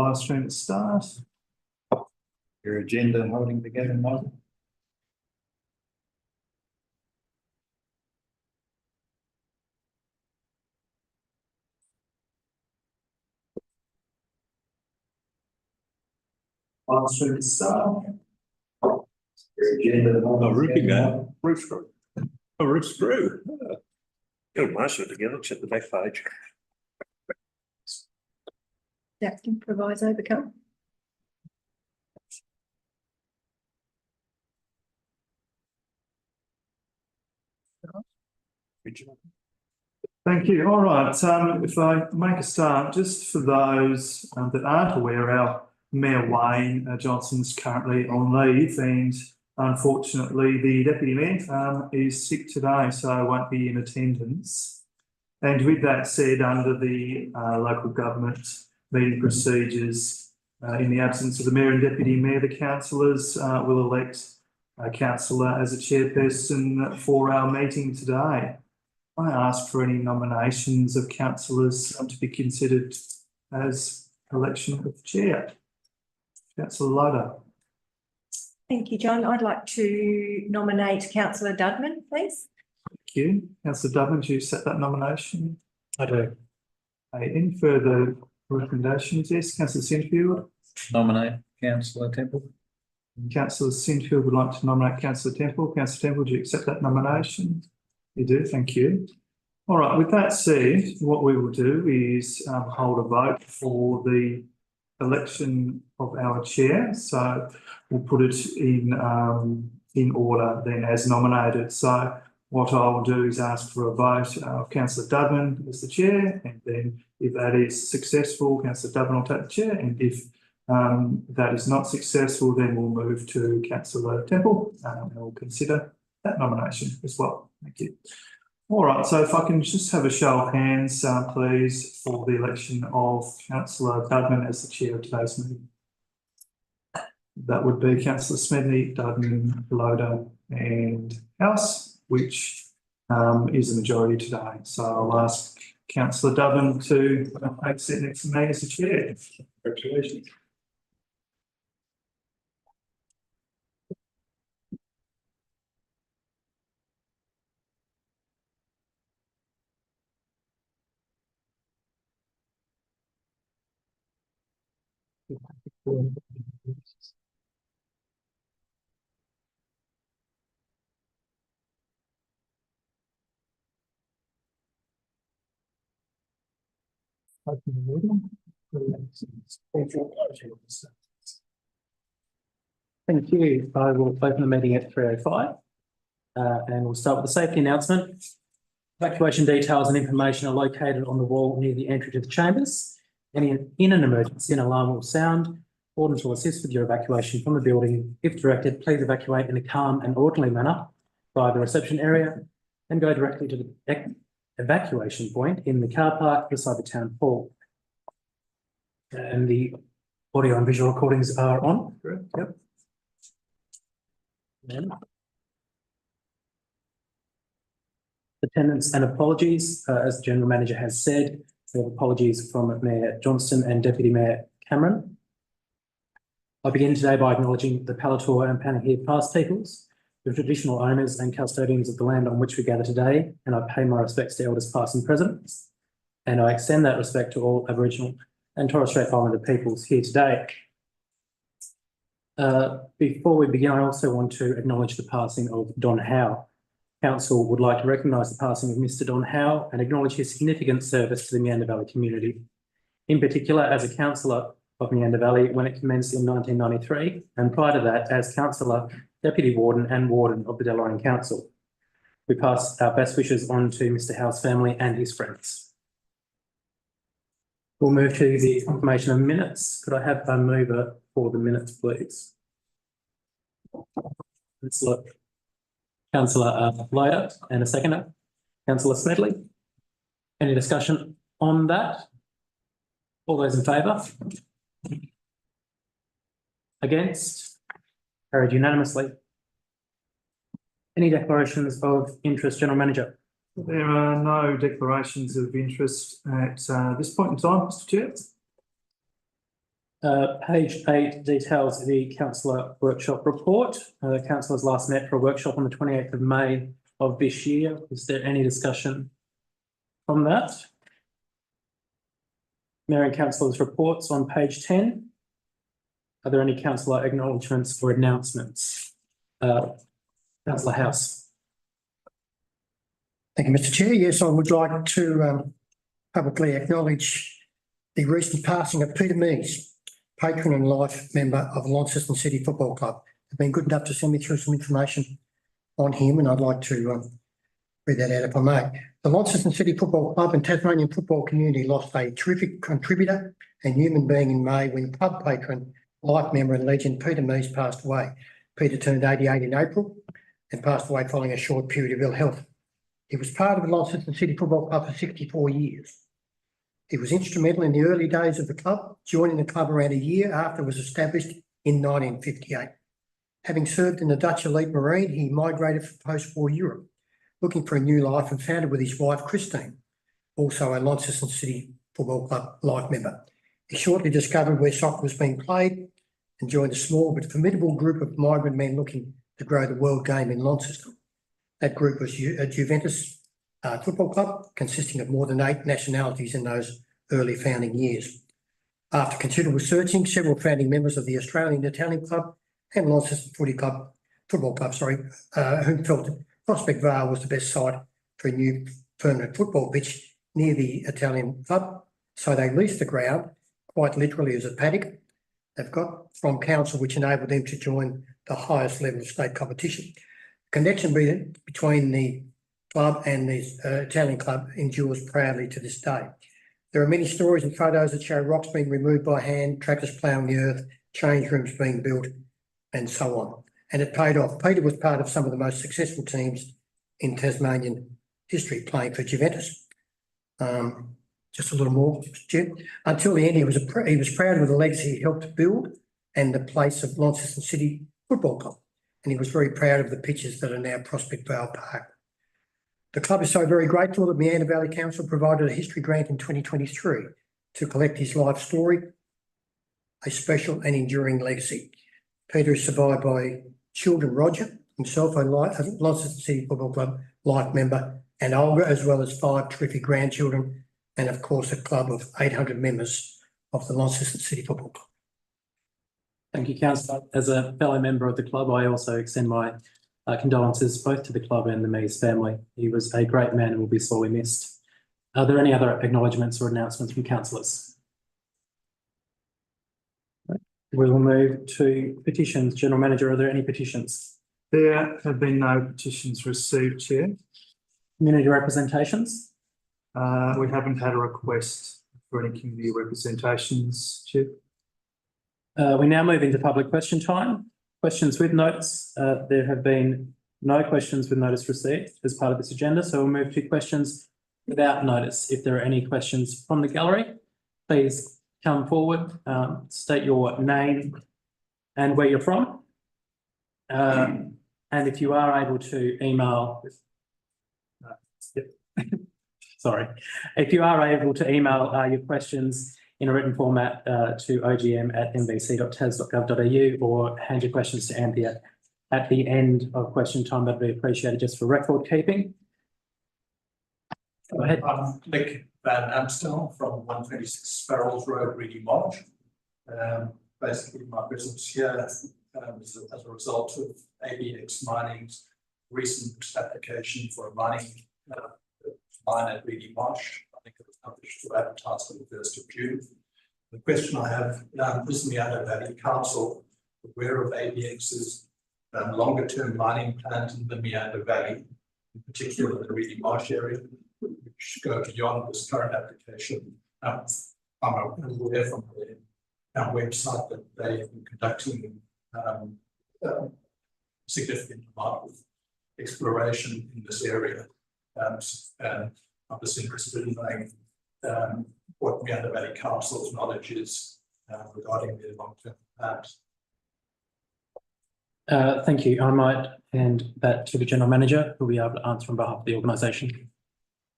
live stream to start. Your agenda holding together, Michael? Live stream to start. Your agenda holding Roofing together. that. Roof screw. A roof screw. Got most of it together, except the back page. That improviso become. Thank you. All right. If I make a start, just for those that aren't aware, our Mayor Wayne Johnson's currently on leave, and unfortunately, the Deputy Mayor is sick today, so won't be in attendance. And with that said, under the local government meeting procedures, in the absence of the Mayor and Deputy Mayor, the councillors will elect a councillor as a chairperson for our meeting today. I ask for any nominations of councillors to be considered as election of chair. Councillor Loader. Thank you, John. I'd like to nominate Councillor Dudman, please. Thank you. Councillor Dudman, do you accept that nomination? I do. Any further recommendations? Yes, Councillor Sinfield. Nominate Councillor Temple. Councillor Sinfield would like to nominate Councillor Temple. Councillor Temple, do you accept that nomination? You do, thank you. All right, with that said, what we will do is hold a vote for the election of our chair. So we'll put it in order then as nominated. So what I will do is ask for a vote of Councillor Dudman as the chair, and then if that is successful, Councillor Dudman will take the chair, and if that is not successful, then we'll move to Councillor Temple and we'll consider that nomination as well. Thank you. All right, so if I can just have a show of hands, please, for the election of Councillor Dudman as the chair of today's meeting. That would be Councillor Smedley, Dudman, Loader and House, which is a majority today. So I'll ask Councillor Dudman to take seat next to me as the chair. Congratulations. Thank you. I will open the meeting at 3:05 and we'll start with the safety announcement. Evacuation details and information are located on the wall near the entry to the chambers. In an emergency, an alarm will sound. Wardens will assist with your evacuation from the building. If directed, please evacuate in a calm and orderly manner via the reception area and go directly to the evacuation point in the car park beside the town hall. And the audio and visual recordings are on. Correct. Yep. And attendance and apologies, as the General Manager has said, we have apologies from Mayor Johnston and Deputy Mayor Cameron. I begin today by acknowledging the Palator and Panahir past peoples, the traditional owners and custodians of the land on which we gather today, and I pay my respects to elders past and present, and I extend that respect to all Aboriginal and Torres Strait Islander peoples here today. Before we begin, I also want to acknowledge the passing of Don Howe. Council would like to recognise the passing of Mr. Don Howe and acknowledge his significant service to the Meander Valley community, in particular as a councillor of Meander Valley when it commenced in 1993, and prior to that as councillor, deputy warden and warden of the Deloraine Council. We pass our best wishes on to Mr. Howe's family and his friends. We'll move to the confirmation of minutes. Could I have a mover for the minutes, please? Let's look. Councillor Loader and a seconder. Councillor Smedley. Any discussion on that? All those in favour? Against? Carried unanimously. Any declarations of interest, General Manager? There are no declarations of interest at this point in time, Mr. Chair. Page 8 details the councillor workshop report. Councillors last met for a workshop on the 28th of May of this year. Is there any discussion from that? Mayor and councillors' reports on page 10. Are there any councillor acknowledgements or announcements? Councillor House. Thank you, Mr. Chair. Yes, I would like to publicly acknowledge the recent passing of Peter Mees, patron and life member of Launceston City Football Club. They've been good enough to send me through some information on him, and I'd like to read that out if I may. The Launceston City Football Club and Tasmanian football community lost a terrific contributor and human being in May when club patron, life member and legend Peter Mees passed away. Peter turned 88 in April and passed away following a short period of ill health. He was part of the Launceston City Football Club for 64 years. He was instrumental in the early days of the club, joining the club around a year after it was established in 1958. Having served in the Dutch elite marine, he migrated from post-war Europe, looking for a new life, and founded with his wife Christine, also a Launceston City Football Club life member. He shortly discovered where soccer was being played and joined a small but formidable group of migrant men looking to grow the world game in Launceston. That group was Juventus Football Club, consisting of more than 8 nationalities in those early founding years. After considerable searching, several founding members of the Australian Italian Club and Launceston Football Club, who felt that Prospect Vale was the best site for a new permanent football pitch near the Italian club. So they leased the ground, quite literally as a paddock they've got from council, which enabled them to join the highest level of state competition. Connection between the club and the Italian club endures proudly to this day. There are many stories and photos that show rocks being removed by hand, tractors ploughing the earth, change rooms being built, and so on. And it paid off. Peter was part of some of the most successful teams in Tasmanian history, playing for Juventus. Just a little more, Jim. Until the end, he was proud of the legacy he helped build and the place of Launceston City Football Club. And he was very proud of the pitches that are now Prospect Vale Park. The club is so very grateful that Meander Valley Council provided a history grant in 2023 to collect his life story, a special and enduring legacy. Peter is survived by children Roger, himself a Launceston City Football Club life member, and Olga, as well as 5 terrific grandchildren, and of course a club of 800 members of the Launceston City Football Club. Thank you, councillor. As a fellow member of the club, I also extend my condolences both to the club and the Mees family. He was a great man and will be sorely missed. Are there any other acknowledgements or announcements from councillors? We will move to petitions. General Manager, are there any petitions? There have been no petitions received, Chair. Community representations? We haven't had a request for any community representations, Chair. We now move into public question time. Questions with notice. There have been no questions with notice received as part of this agenda, so we'll move to questions without notice. If there are any questions from the gallery, please come forward, state your name and where you're from. And if you are able to email, sorry, if you are able to email your questions in a written format to ogm@nbc.tas.gov.au or hand your questions to Anthea at the end of question time, that'd be appreciated just for record keeping. Go ahead. I'm Nick Van Amstel from 126 Sparrows Road, Reedy Marsh. Basically, my business here is as a result of ABX Mining's recent application for a mining mine at Reedy Marsh. I think it was published to advertise on the 1st of June. The question I have is the Meander Valley Council aware of ABX's longer-term mining plans in the Meander Valley, in particular the Reedy Marsh area, which go beyond this current application. I'm aware from their website that they have been conducting significant amount of exploration in this area. And I'm just interested in knowing what Meander Valley Council's knowledge is regarding their long-term plans. Thank you. I might hand that to the General Manager, who will be able to answer on behalf of the organisation.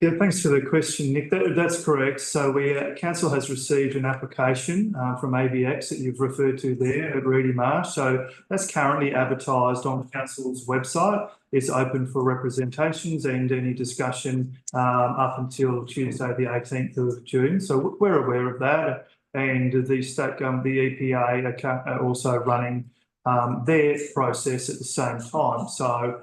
Yeah, thanks for the question, Nick. That's correct. So council has received an application from ABX that you've referred to there at Reedy Marsh. So that's currently advertised on council's website. It's open for representations and any discussion up until Tuesday, the 18th of June. So we're aware of that. And the state government, the EPA are also running their process at the same time. So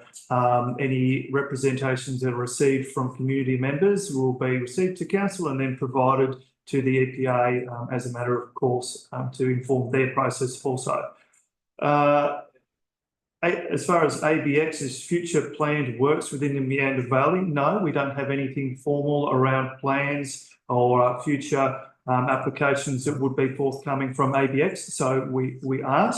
any representations that are received from community members will be received to council and then provided to the EPA as a matter of course to inform their process also. As far as ABX's future planned works within the Meander Valley, no, we don't have anything formal around plans or future applications that would be forthcoming from ABX. So we aren't.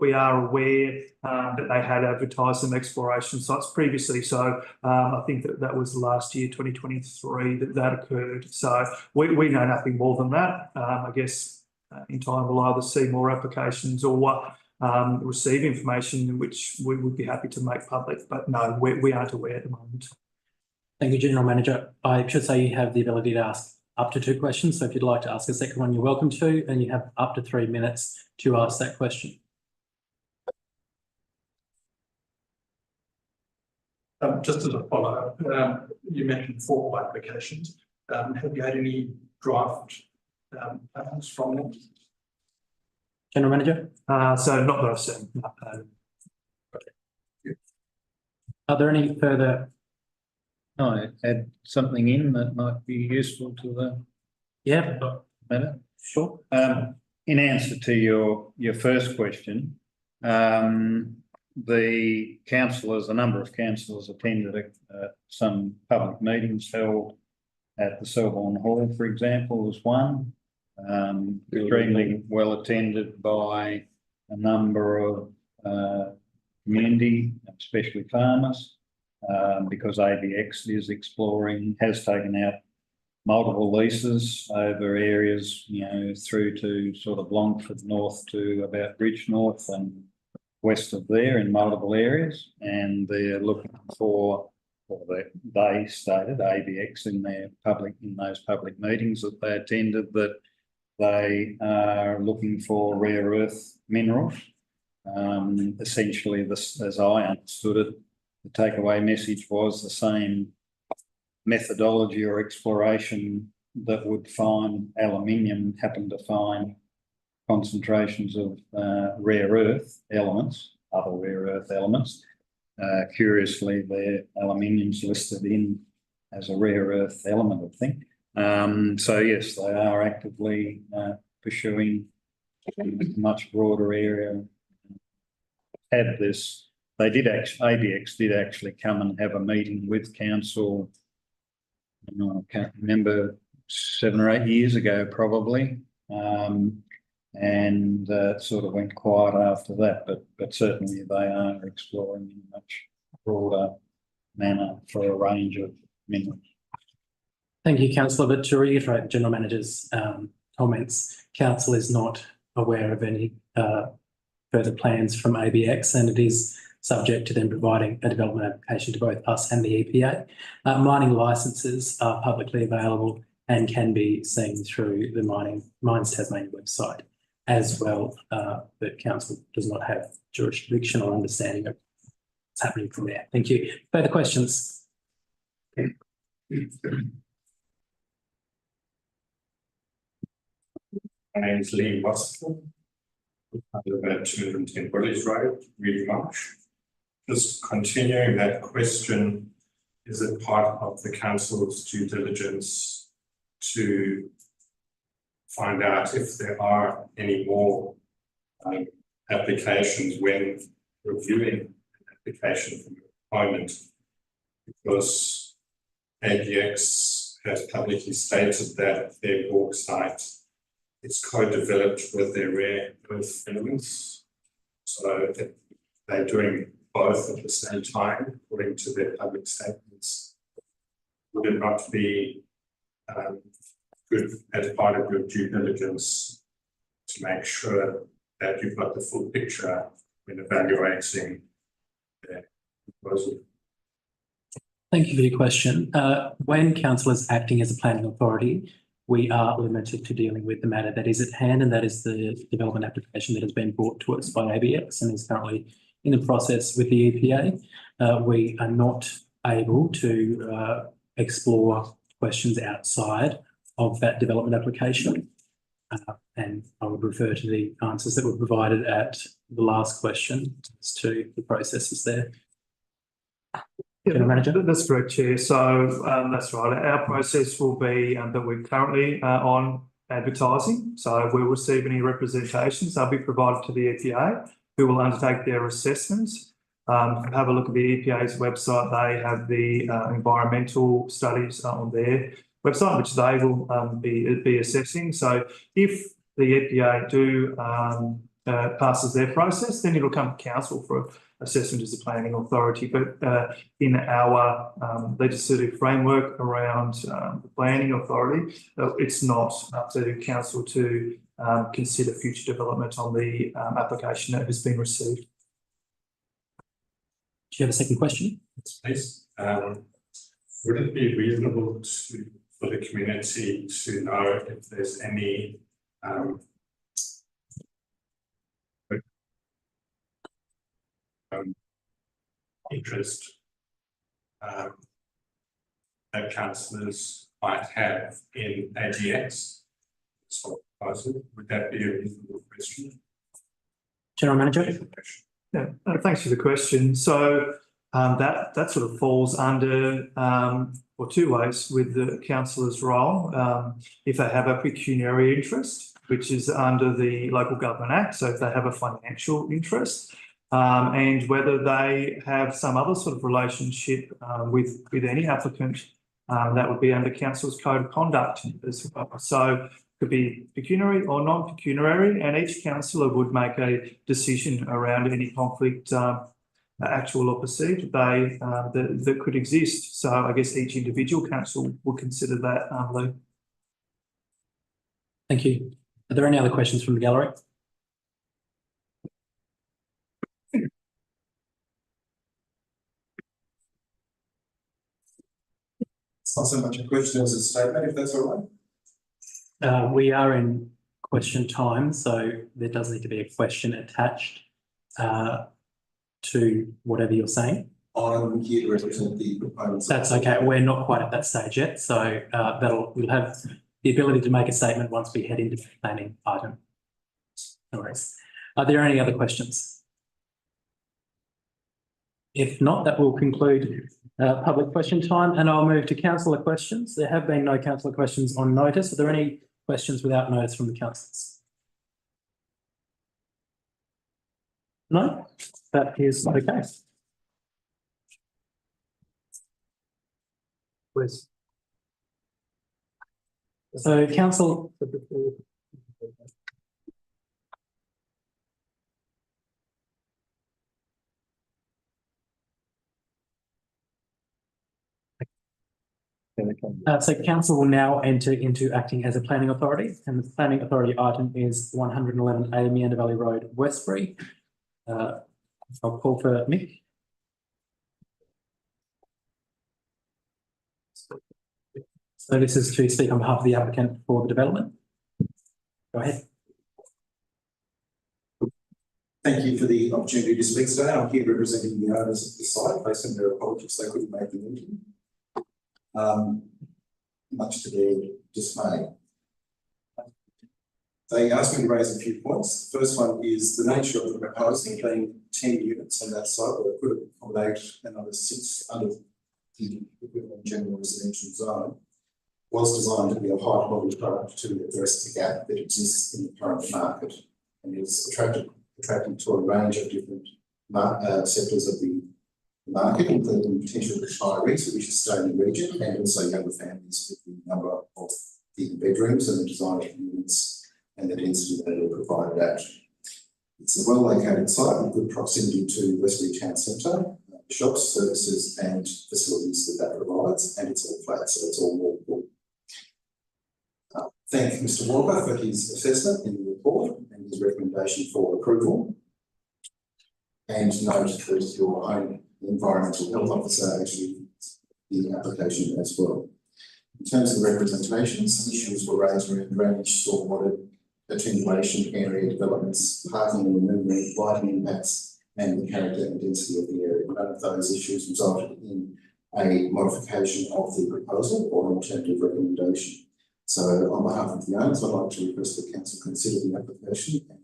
We are aware that they had advertised some exploration sites previously. So I think that was last year, 2023, that occurred. So we know nothing more than that. I guess in time we'll either see more applications or receive information which we would be happy to make public. But no, we aren't aware at the moment. Thank you, General Manager. I should say you have the ability to ask up to 2 questions. So if you'd like to ask a second one, you're welcome to, and you have up to 3 minutes to ask that question. Just as a follow-up, you mentioned 4 applications. Have you had any draft plans from them? General Manager, So not that I've seen. No. are there any further? I add something in that might be useful to the Yeah, matter. sure. In answer to your first question, the councillors, a number of councillors attended some public meetings held at the Selborne Hall, for example, was one. Extremely well attended by a number of community, especially farmers, because ABX is exploring, has taken out multiple leases over areas, you know, through to sort of Longford North to about Bridge North and west of there in multiple areas, and they're looking for, or they stated, ABX in those public meetings that they attended, that they are looking for rare earth minerals. Essentially, this, as I understood it, the takeaway message was the same methodology or exploration that would find aluminium, happened to find concentrations of rare earth elements, other rare earth elements. Curiously, their aluminium's listed in as a rare earth element, I think. So yes, they are actively pursuing a much broader area. Had this, they did actually, ABX did actually come and have a meeting with council. I can't remember, 7 or 8 years ago, probably. And sort of went quiet after that, but certainly they are exploring in a much broader manner for a range of minerals. Thank you, Councillor. But to reiterate the General Manager's comments, Council is not aware of any further plans from ABX, and it is subject to them providing a development application to both us and the EPA. Mining licences are publicly available and can be seen through the Mines Tasmania website as well, but Council does not have jurisdiction or understanding of what's happening from there. Thank you. Further questions? My name is Liam Russell. I live at 210 Village Road, Reedy Marsh. Just continuing that question, is it part of the council's due diligence to find out if there are any more applications when reviewing an application for employment? Because ABX has publicly stated that their bauxite is co-developed with their rare earth elements. So they're doing both at the same time, according to their public statements. Would it not be good as part of your due diligence to make sure that you've got the full picture when evaluating their proposal? Thank you for your question. When council is acting as a planning authority, we are limited to dealing with the matter that is at hand, and that is the development application that has been brought to us by ABX and is currently in the process with the EPA. We are not able to explore questions outside of that development application. And I would refer to the answers that were provided at the last question as to the processes there. General Manager? That's correct, Chair. So that's right. Our process will be that we're currently on advertising. So we'll receive any representations. They'll be provided to the EPA, who will undertake their assessments. Have a look at the EPA's website. They have the environmental studies on their website, which they will be assessing. So if the EPA do passes their process, then it'll come to council for assessment as a planning authority. But in our legislative framework around the planning authority, it's not up to council to consider future development on the application that has been received. Do you have a second question? Please. Would it be reasonable for the community to know if there's any interest that councillors might have in AGX? Would that be a reasonable question? General Manager? Yeah, thanks for the question. So that sort of falls under or two ways with the councillor's role. If they have a pecuniary interest, which is under the Local Government Act, so if they have a financial interest, and whether they have some other sort of relationship with any applicant, that would be under council's code of conduct as well. So could be pecuniary or non-pecuniary, and each councillor would make a decision around any conflict, actual or perceived, that could exist. So I guess each individual council will consider that. Lou. Thank you. Are there any other questions from the gallery? It's not so much a question as a statement, if that's all right. We are in question time, so there does need to be a question attached to whatever you're saying. I'm here to represent the proponents. That's okay. We're not quite at that stage yet, so we'll have the ability to make a statement once we head into the planning item. No worries. Are there any other questions? If not, that will conclude public question time, and I'll move to councillor questions. There have been no councillor questions on notice. Are there any questions without notice from the councillors? No, that is not the case. Please. So council. So council will now enter into acting as a planning authority, and the planning authority item is 111A Meander Valley Road, Westbury. I'll call for Mick. So this is to speak on behalf of the applicant for the development. Go ahead. Thank you for the opportunity to speak today. I'm here representing the owners of the site. Based on their apologies, they couldn't make the meeting. Much to their dismay. They asked me to raise a few points. The first one is the nature of the proposal, being 10 units on that site, where it could accommodate another 6 under the equivalent general residential zone, was designed to be a high quality product to address the gap that exists in the current market, and is attracting to a range of different sectors of the market, including potential retirees who wish to stay in the region, and also younger families with the number of the bedrooms and the design of the units and the density that are provided at. It's a well-located site with good proximity to Westbury Town Centre, shops, services and facilities that provides, and it's all flat, so it's all walkable. Thank Mr. Walker for his assessment in the report and his recommendation for approval. And note that your own environmental health officer actually the application as well. In terms of representation, some issues were raised around drainage, stormwater, attenuation, area developments, parking and removal, lighting impacts, and the character and density of the area. None of those issues resulted in a modification of the proposal or an alternative recommendation. So on behalf of the owners, I'd like to request that council consider the application and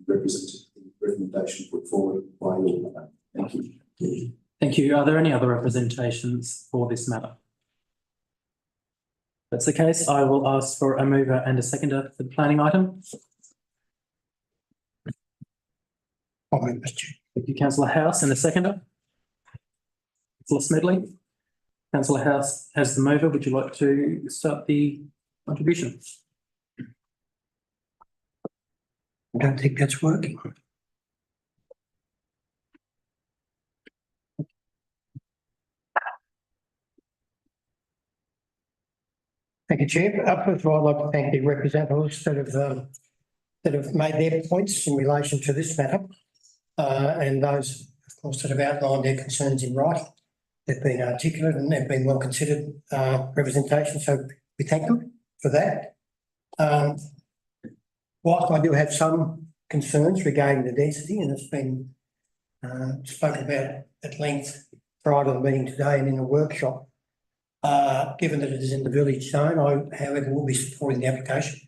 represent the recommendation put forward by your matter. Thank you. Thank you. Are there any other representations for this matter? If that's the case, I will ask for a mover and a seconder for the planning item. I'll move, Mr. Chair. Thank you, councillor House, and a seconder. Councillor Smedley. Councillor House as the mover. Would you like to start the contribution? I don't think that's working. Thank you, Chair. First of all, I'd like to thank the representatives that have made their points in relation to this matter. And those, of course, that have outlined their concerns in writing. They've been articulate and they've been well considered representation. So we thank them for that. Whilst I do have some concerns regarding the density, and it's been spoken about at length prior to the meeting today and in the workshop, given that it is in the village zone, I, however, will be supporting the application.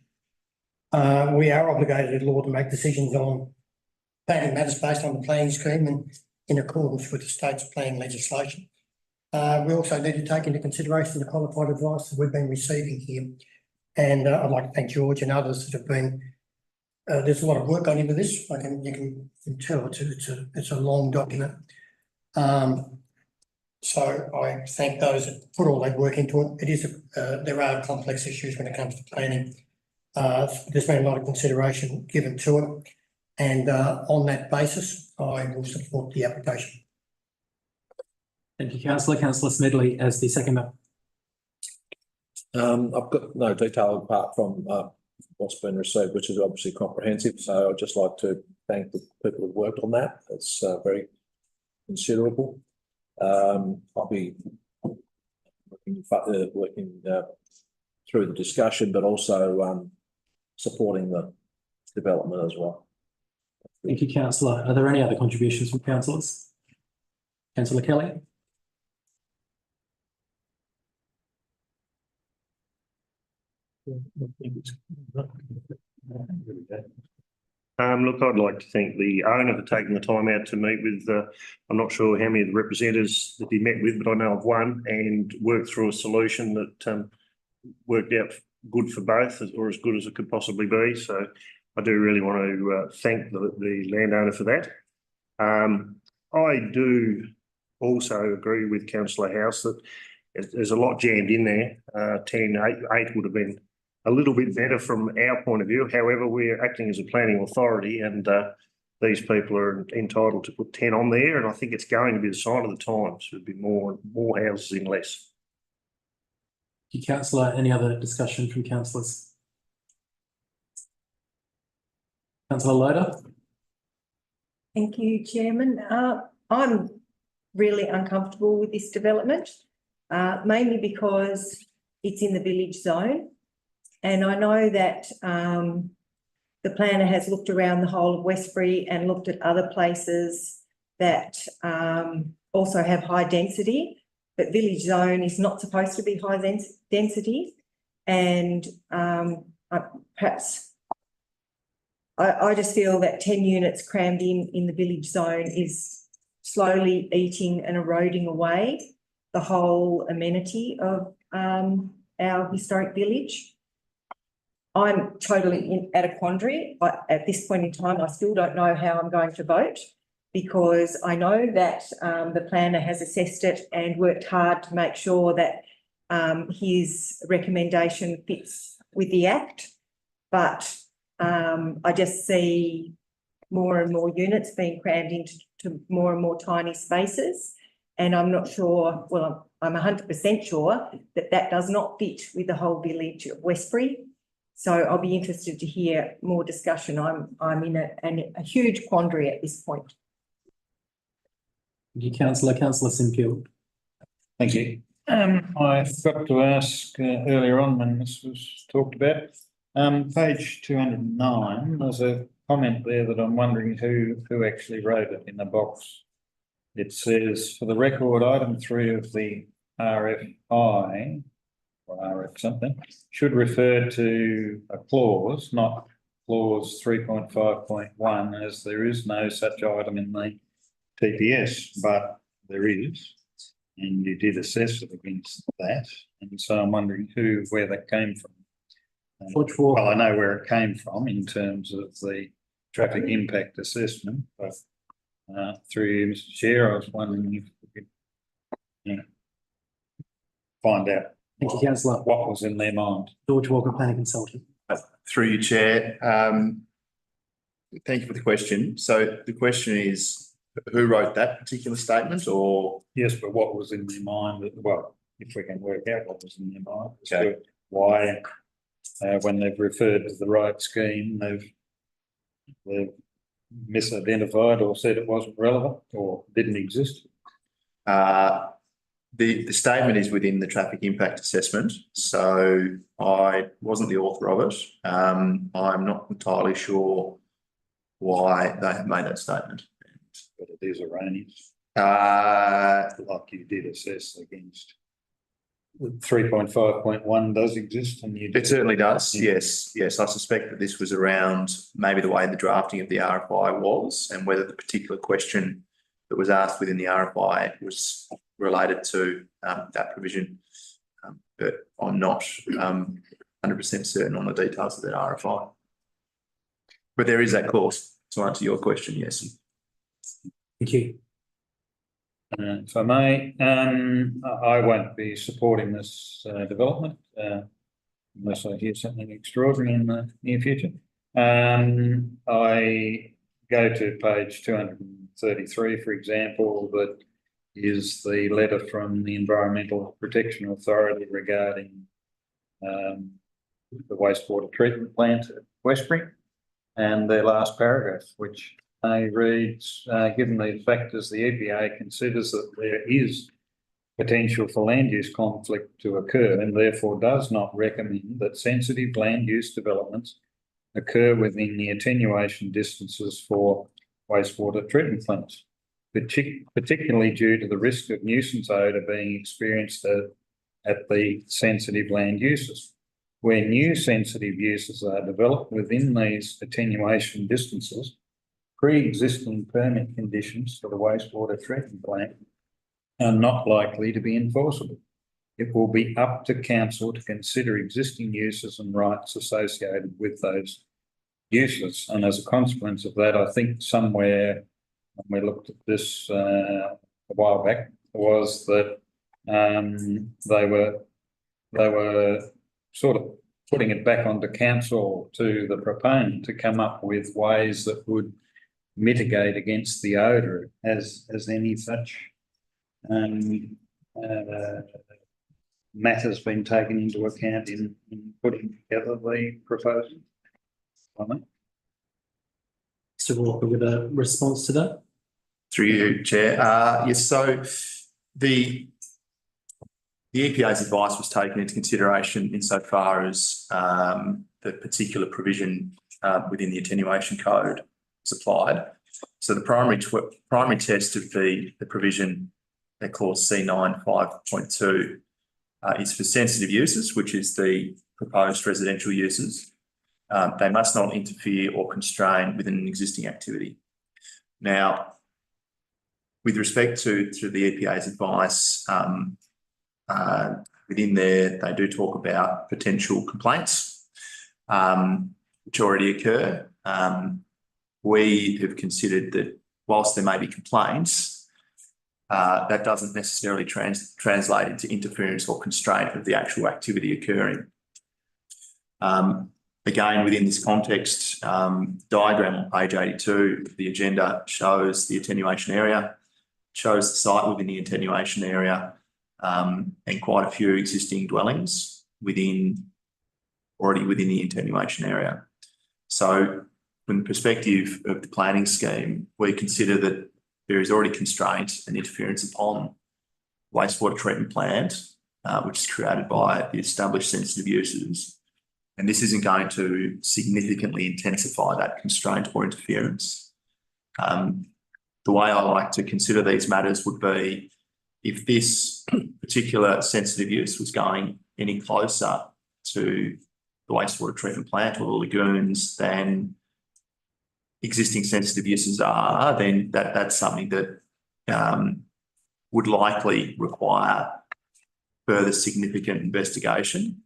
We are obligated in law to make decisions on planning matters based on the planning scheme and in accordance with the state's planning legislation. We also need to take into consideration the qualified advice that we've been receiving here. And I'd like to thank George and others that have been, there's a lot of work gone into this. You can tell it's a long document. So I thank those that put all that work into it. It is, there are complex issues when it comes to planning. There's been a lot of consideration given to it. And on that basis, I will support the application. Thank you, councillor. Councillor Smedley as the seconder. I've got no detail apart from what's been received, which is obviously comprehensive. So I'd just like to thank the people who've worked on that. It's very considerable. I'll be working through the discussion, but also supporting the development as well. Thank you, councillor. Are there any other contributions from councillors? Councillor Kelly. Look, I'd like to thank the owner for taking the time out to meet with, I'm not sure how many of the representatives that he met with, but I know of one, and worked through a solution that worked out good for both, or as good as it could possibly be. So I do really want to thank the landowner for that. I do also agree with Councillor House that there's a lot jammed in there. 8 would have been a little bit better from our point of view. However, we're acting as a planning authority, and these people are entitled to put 10 on there, and I think it's going to be the sign of the times. There'll be more houses in less. Thank you, councillor. Any other discussion from councillors? Councillor Loader. Thank you, Chairman. I'm really uncomfortable with this development, mainly because it's in the village zone. And I know that the planner has looked around the whole of Westbury and looked at other places that also have high density, but village zone is not supposed to be high density. And perhaps I just feel that 10 units crammed in the village zone is slowly eating and eroding away the whole amenity of our historic village. I'm totally at a quandary. At this point in time, I still don't know how I'm going to vote, because I know that the planner has assessed it and worked hard to make sure that his recommendation fits with the Act. But I just see more and more units being crammed into more and more tiny spaces. And I'm not sure, well, I'm 100% sure that that does not fit with the whole village of Westbury. So I'll be interested to hear more discussion. I'm in a huge quandary at this point. Thank you, councillor. Councillor Sinfield. Thank you. I forgot to ask earlier on when this was talked about. Page 209, there's a comment there that I'm wondering who actually wrote it in the box. It says, for the record, item 3 of the RFI, or RF something, should refer to a clause, not clause 3.5.1, as there is no such item in the TPS, but there is. And you did assess it against that. And so I'm wondering where that came from. Well, I know where it came from in terms of the traffic impact assessment, but through you, Mr. Chair, I was wondering if we could find out Thank you, councillor. what was in their mind. George Walker, planning consultant. Through you, Chair. Thank you for the question. So the question is, who wrote that particular statement, or? Yes, but what was in their mind? Well, if we can work out what was in their mind, Okay. Why, when they've referred to the right scheme, they've misidentified or said it wasn't relevant or didn't exist. The statement is within the traffic impact assessment, so I wasn't the author of it. I'm not entirely sure why they have made that statement. But it is erroneous. Like you did assess against 3.5.1 does exist, and you. It certainly does. Yes. I suspect that this was around maybe the way the drafting of the RFI was, and whether the particular question that was asked within the RFI was related to that provision. But I'm not 100% certain on the details of that RFI. But there is that clause to answer your question. Yes. Thank you. If I may, I won't be supporting this development unless I hear something extraordinary in the near future. I go to page 233, for example, that is the letter from the Environmental Protection Authority regarding the wastewater treatment plant at Westbury, and their last paragraph, which reads, given these factors, the EPA considers that there is potential for land use conflict to occur and therefore does not recommend that sensitive land use developments occur within the attenuation distances for wastewater treatment plants, particularly due to the risk of nuisance odour being experienced at the sensitive land uses. Where new sensitive uses are developed within these attenuation distances, pre-existing permit conditions for the wastewater treatment plant are not likely to be enforceable. It will be up to council to consider existing uses and rights associated with those uses. And as a consequence of that, I think somewhere when we looked at this a while back was that they were sort of putting it back onto council to the proponent to come up with ways that would mitigate against the odour. Has any such matters been taken into account in putting together the proposal? Mr. Walker, with a response to that? Through you, Chair. Yes, so the EPA's advice was taken into consideration insofar as the particular provision within the attenuation code is applied. So the primary test of the provision, clause C9 5.2, is for sensitive uses, which is the proposed residential uses. They must not interfere or constrain within an existing activity. Now, with respect to the EPA's advice, within there, they do talk about potential complaints, which already occur. We have considered that whilst there may be complaints, that doesn't necessarily translate into interference or constraint of the actual activity occurring. Again, within this context, diagram on page 82 of the agenda shows the attenuation area, shows the site within the attenuation area, and quite a few existing dwellings already within the attenuation area. So from the perspective of the planning scheme, we consider that there is already constraint and interference upon wastewater treatment plant which is created by the established sensitive uses. And this isn't going to significantly intensify that constraint or interference. The way I like to consider these matters would be if this particular sensitive use was going any closer to the wastewater treatment plant or the lagoons than existing sensitive uses are, then that's something that would likely require further significant investigation.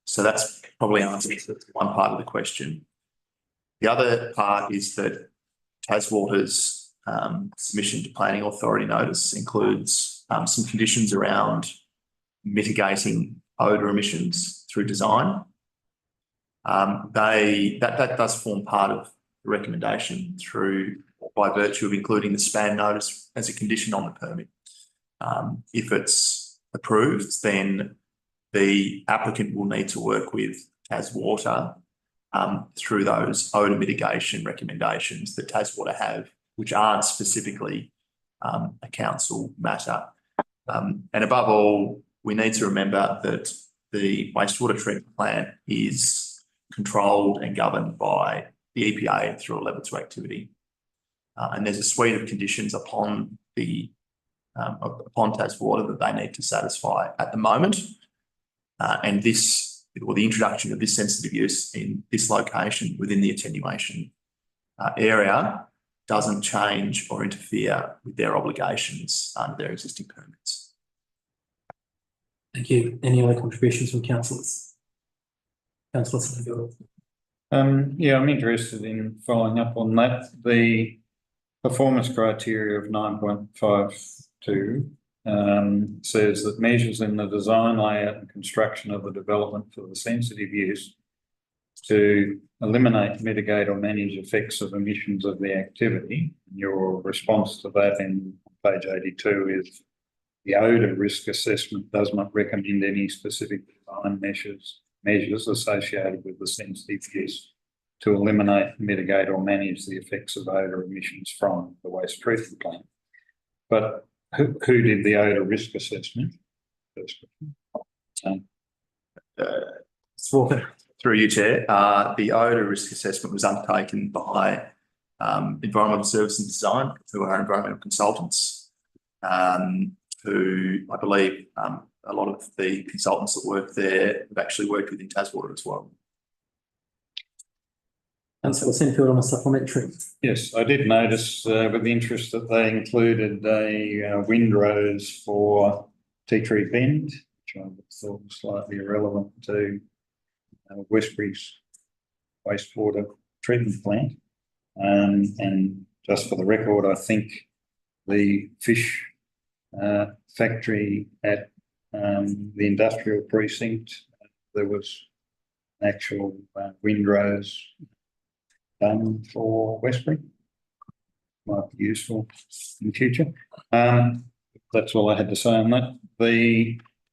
So that's probably answers one part of the question. The other part is that Taswater's submission to Planning Authority notice includes some conditions around mitigating odour emissions through design. That does form part of the recommendation by virtue of including the span notice as a condition on the permit. If it's approved, then the applicant will need to work with Taswater through those odour mitigation recommendations that Taswater have, which aren't specifically a council matter. And above all, we need to remember that the wastewater treatment plant is controlled and governed by the EPA through a level 2 activity. And there's a suite of conditions upon Taswater that they need to satisfy at the moment. And the introduction of this sensitive use in this location within the attenuation area doesn't change or interfere with their obligations under their existing permits. Thank you. Any other contributions from councillors? Councillor Sinfield. Yeah, I'm interested in following up on that. The performance criteria of 9.52 says that measures in the design, layout and construction of the development for the sensitive use to eliminate, mitigate or manage effects of emissions of the activity. Your response to that in page 82 is the odour risk assessment does not recommend any specific design measures associated with the sensitive use to eliminate, mitigate or manage the effects of odour emissions from the waste treatment plant. But who did the odour risk assessment? Through you, Chair. The odour risk assessment was undertaken by Environmental Services and Design, who are environmental consultants, who I believe a lot of the consultants that work there have actually worked within Taswater as well. Councillor Sinfield on a supplementary. Yes, I did notice with interest that they included a windrows for Tea Tree Bend, which I thought was slightly irrelevant to Westbury's wastewater treatment plant. And just for the record, I think the fish factory at the industrial precinct, there was an actual windrows done for Westbury. Might be useful in future. That's all I had to say on that.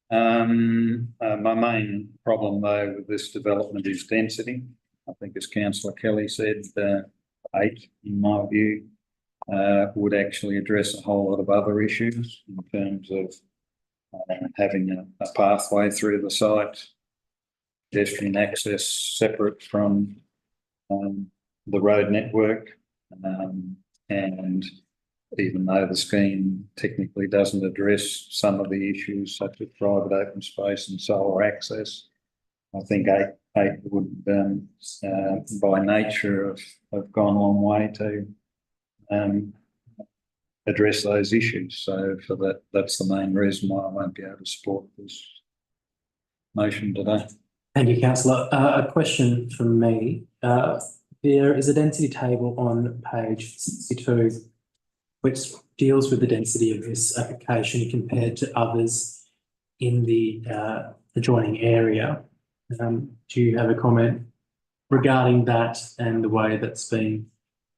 My main problem though with this development is density. I think as Councillor Kelly said, 8 in my view would actually address a whole lot of other issues in terms of having a pathway through the site, pedestrian access separate from the road network, and even though the scheme technically doesn't address some of the issues such as private open space and solar access, I think 8 would by nature have gone a long way to address those issues. So for that's the main reason why I won't be able to support this motion today. Thank you, councillor. A question from me. There is a density table on page 62 which deals with the density of this application compared to others in the adjoining area. Do you have a comment regarding that and the way that's been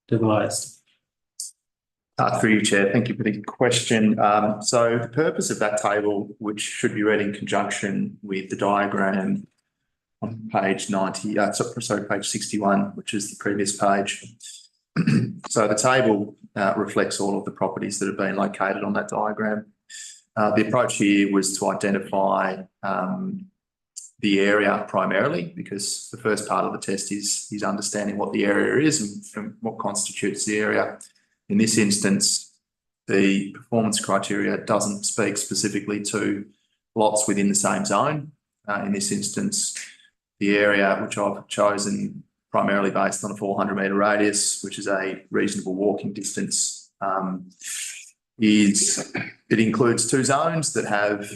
devised? Through you, Chair. Thank you for the question. So the purpose of that table, which should be read in conjunction with the diagram on page 90, page 61, which is the previous page. So the table reflects all of the properties that have been located on that diagram. The approach here was to identify the area primarily, because the first part of the test is understanding what the area is and what constitutes the area. In this instance, the performance criteria doesn't speak specifically to lots within the same zone. In this instance, the area which I've chosen primarily based on a 400-metre radius, which is a reasonable walking distance, it includes two zones that have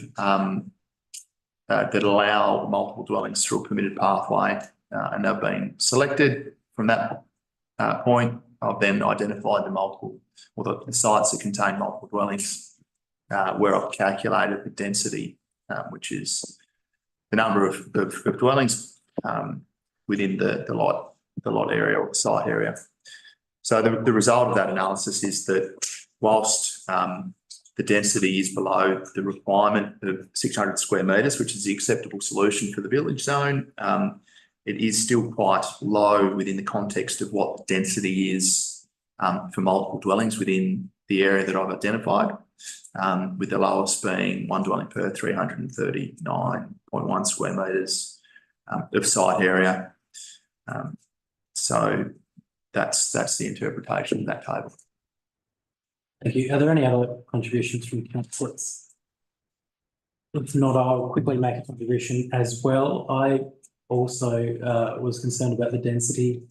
that allow multiple dwellings through a permitted pathway, and they've been selected. From that point, I've then identified the multiple, or the sites that contain multiple dwellings, where I've calculated the density, which is the number of dwellings within the lot area or the site area. So the result of that analysis is that whilst the density is below the requirement of 600 square metres, which is the acceptable solution for the village zone, it is still quite low within the context of what the density is for multiple dwellings within the area that I've identified, with the lowest being one dwelling per 339.1 square metres of site area. So that's the interpretation of that table. Thank you. Are there any other contributions from councillors? If not, I'll quickly make a contribution as well. I also was concerned about the density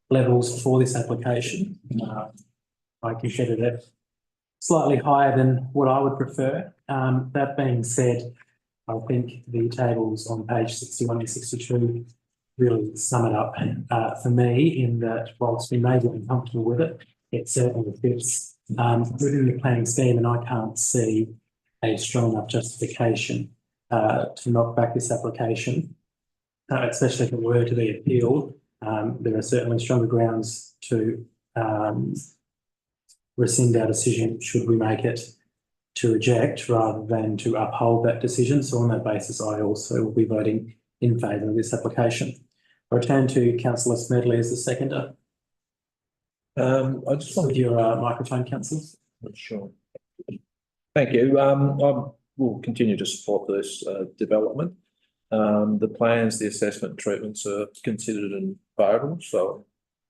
levels for this application. I considered it slightly higher than what I would prefer. That being said, I think the tables on page 61 and 62 really sum it up for me, in that whilst we may be uncomfortable with it, it certainly fits within the planning scheme, and I can't see a strong enough justification to knock back this application, especially if it were to be appealed. There are certainly stronger grounds to rescind our decision should we make it to reject rather than to uphold that decision. So on that basis, I also will be voting in favour of this application. I return to Councillor Smedley as the seconder. I just want With your microphone, councillor. Sure. Thank you. I will continue to support this development. The plans, the assessment treatments are considered and favourable, so I'm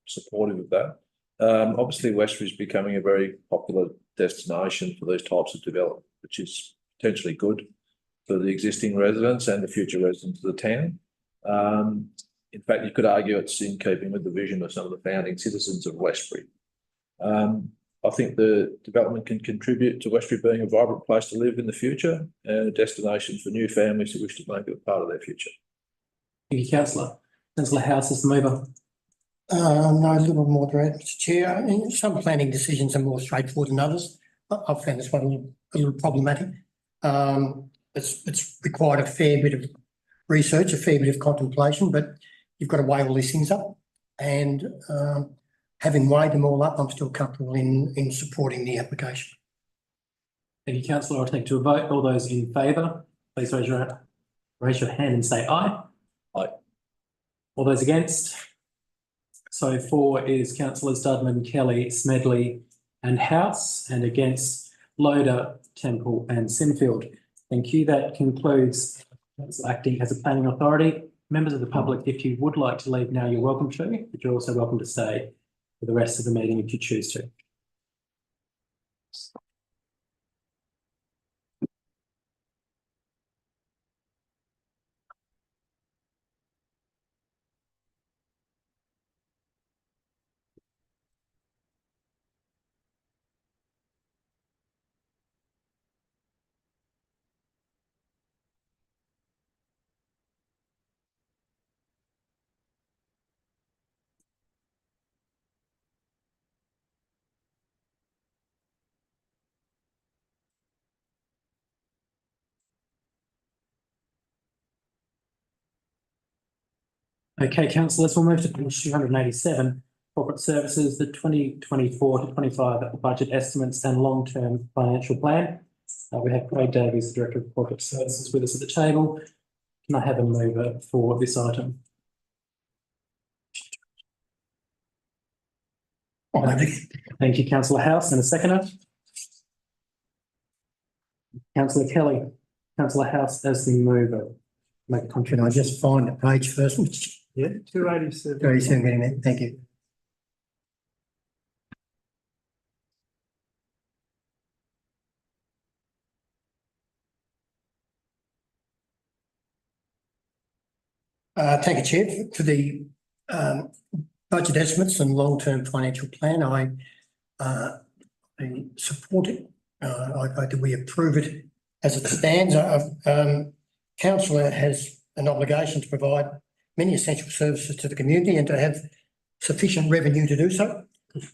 supportive of that. Obviously, Westbury is becoming a very popular destination for these types of development, which is potentially good for the existing residents and the future residents of the town. In fact, you could argue it's in keeping with the vision of some of the founding citizens of Westbury. I think the development can contribute to Westbury being a vibrant place to live in the future and a destination for new families who wish to make it a part of their future. Thank you, councillor. Councillor House is the mover. No, a little more direct, Mr. Chair. I mean, some planning decisions are more straightforward than others. I've found this one a little problematic. It's required a fair bit of research, a fair bit of contemplation, but you've got to weigh all these things up. And having weighed them all up, I'm still comfortable in supporting the application. Thank you, councillor. I'll take to a vote. All those in favour, please raise your hand and say aye. Aye. All those against? So for is councillors Dudman, Kelly, Smedley and House, and against Loader, Temple and Sinfield. Thank you. That concludes acting as a planning authority. Members of the public, if you would like to leave now, you're welcome to, but you're also welcome to stay for the rest of the meeting if you choose to. Okay, councillors, we'll move to page 287, corporate services, the 2024 to 25 budget estimates and long-term financial plan. We have Craig Davies, the Director of Corporate Services, with us at the table. Can I have a mover for this item? Thank you, councillor House, and a seconder. Councillor Kelly, Councillor House as the mover. Make a Can I contribution. just find the page first? Yeah, 287. Very soon getting there. Thank you. Thank you, Chair. For the budget estimates and long-term financial plan, I support it. We approve it as it stands. Councillor has an obligation to provide many essential services to the community and to have sufficient revenue to do so,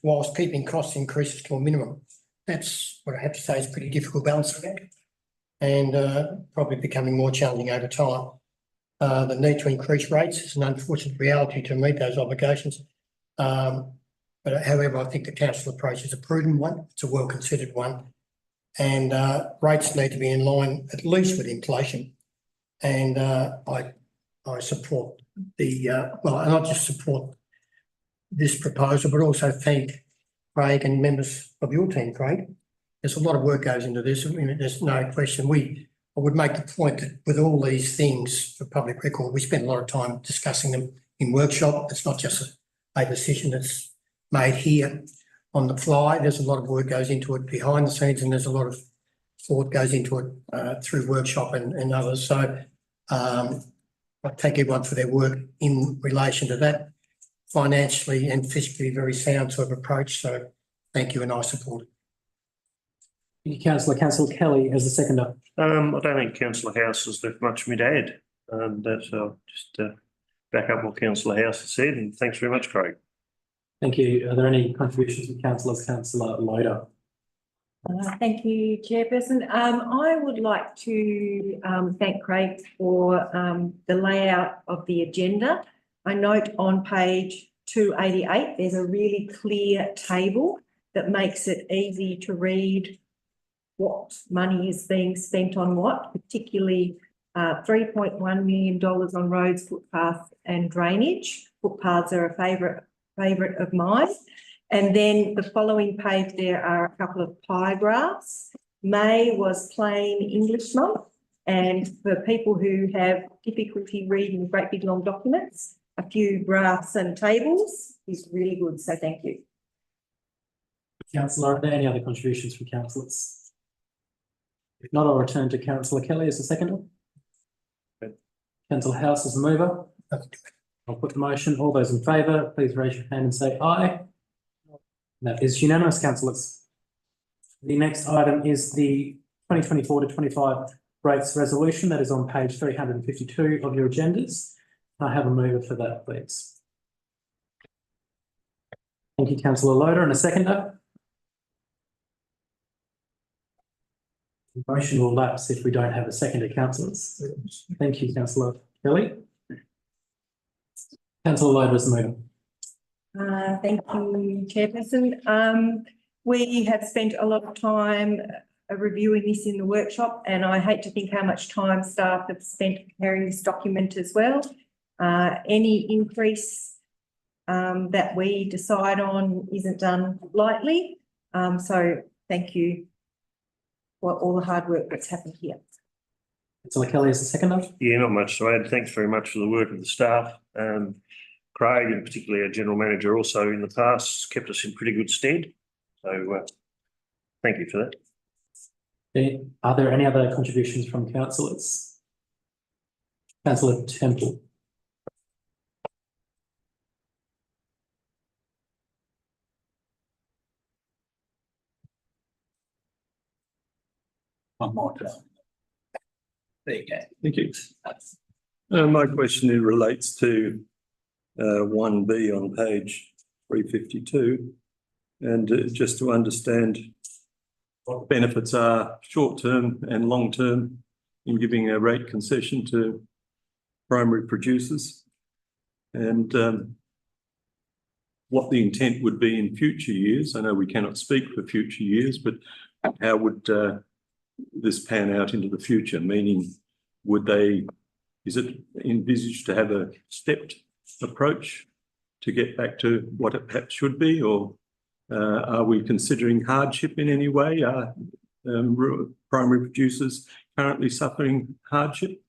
whilst keeping cost increases to a minimum. That's what I have to say is a pretty difficult balancing act, and probably becoming more challenging over time. The need to increase rates is an unfortunate reality to meet those obligations. But however, I think the council approach is a prudent one. It's a well-considered one. And rates need to be in line at least with inflation. And I support the, well, I not just support this proposal, but also thank Craig and members of your team, Craig. There's a lot of work goes into this. I mean, there's no question. I would make the point that with all these things for public record, we spend a lot of time discussing them in workshop. It's not just a decision that's made here on the fly. There's a lot of work goes into it behind the scenes, and there's a lot of thought goes into it through workshop and others. So I thank everyone for their work in relation to that. Financially and fiscally very sound sort of approach. So thank you, and I support it. Thank you, Councillor. Councillor Kelly as the seconder. I don't think councillor House has left much for me to add. That's just back up what councillor House has said, and thanks very much, Craig. Thank you. Are there any contributions from councillors? Councillor Loader. Thank you, Chairperson. I would like to thank Craig for the layout of the agenda. I note on page 288, there's a really clear table that makes it easy to read what money is being spent on what, particularly $3.1 million on roads, footpaths and drainage. Footpaths are a favourite of mine. And then the following page, there are a couple of pie graphs. May was plain English month, and for people who have difficulty reading great big long documents, a few graphs and tables is really good, so thank you. Councillor, are there any other contributions from councillors? If not, I'll return to Councillor Kelly as the seconder. Councillor House as the mover. I'll put the motion. All those in favour, please raise your hand and say aye. That is unanimous, councillors. The next item is the 2024 to 25 rates resolution that is on page 352 of your agendas. I have a mover for that, please. Thank you, Councillor Loader, and a seconder. The motion will lapse if we don't have a seconder, councillors. Thank you, Councillor Kelly. Councillor Loader is the mover. Thank you, Chairperson. We have spent a lot of time reviewing this in the workshop, and I hate to think how much time staff have spent preparing this document as well. Any increase that we decide on isn't done lightly. So thank you for all the hard work that's happened here. Councillor Kelly is the seconder. Yeah, not much to add. Thanks very much for the work of the staff. Craig, and particularly our general manager, also in the past kept us in pretty good stead. So thank you for that. Are there any other contributions from councillors? Councillor Temple. One more time. There you go. Thank you. My question relates to 1B on page 352, and just to understand what benefits are short-term and long-term in giving a rate concession to primary producers, and what the intent would be in future years. I know we cannot speak for future years, but how would this pan out into the future? Meaning, is it envisaged to have a stepped approach to get back to what it perhaps should be, or are we considering hardship in any way? primary producers currently suffering hardship?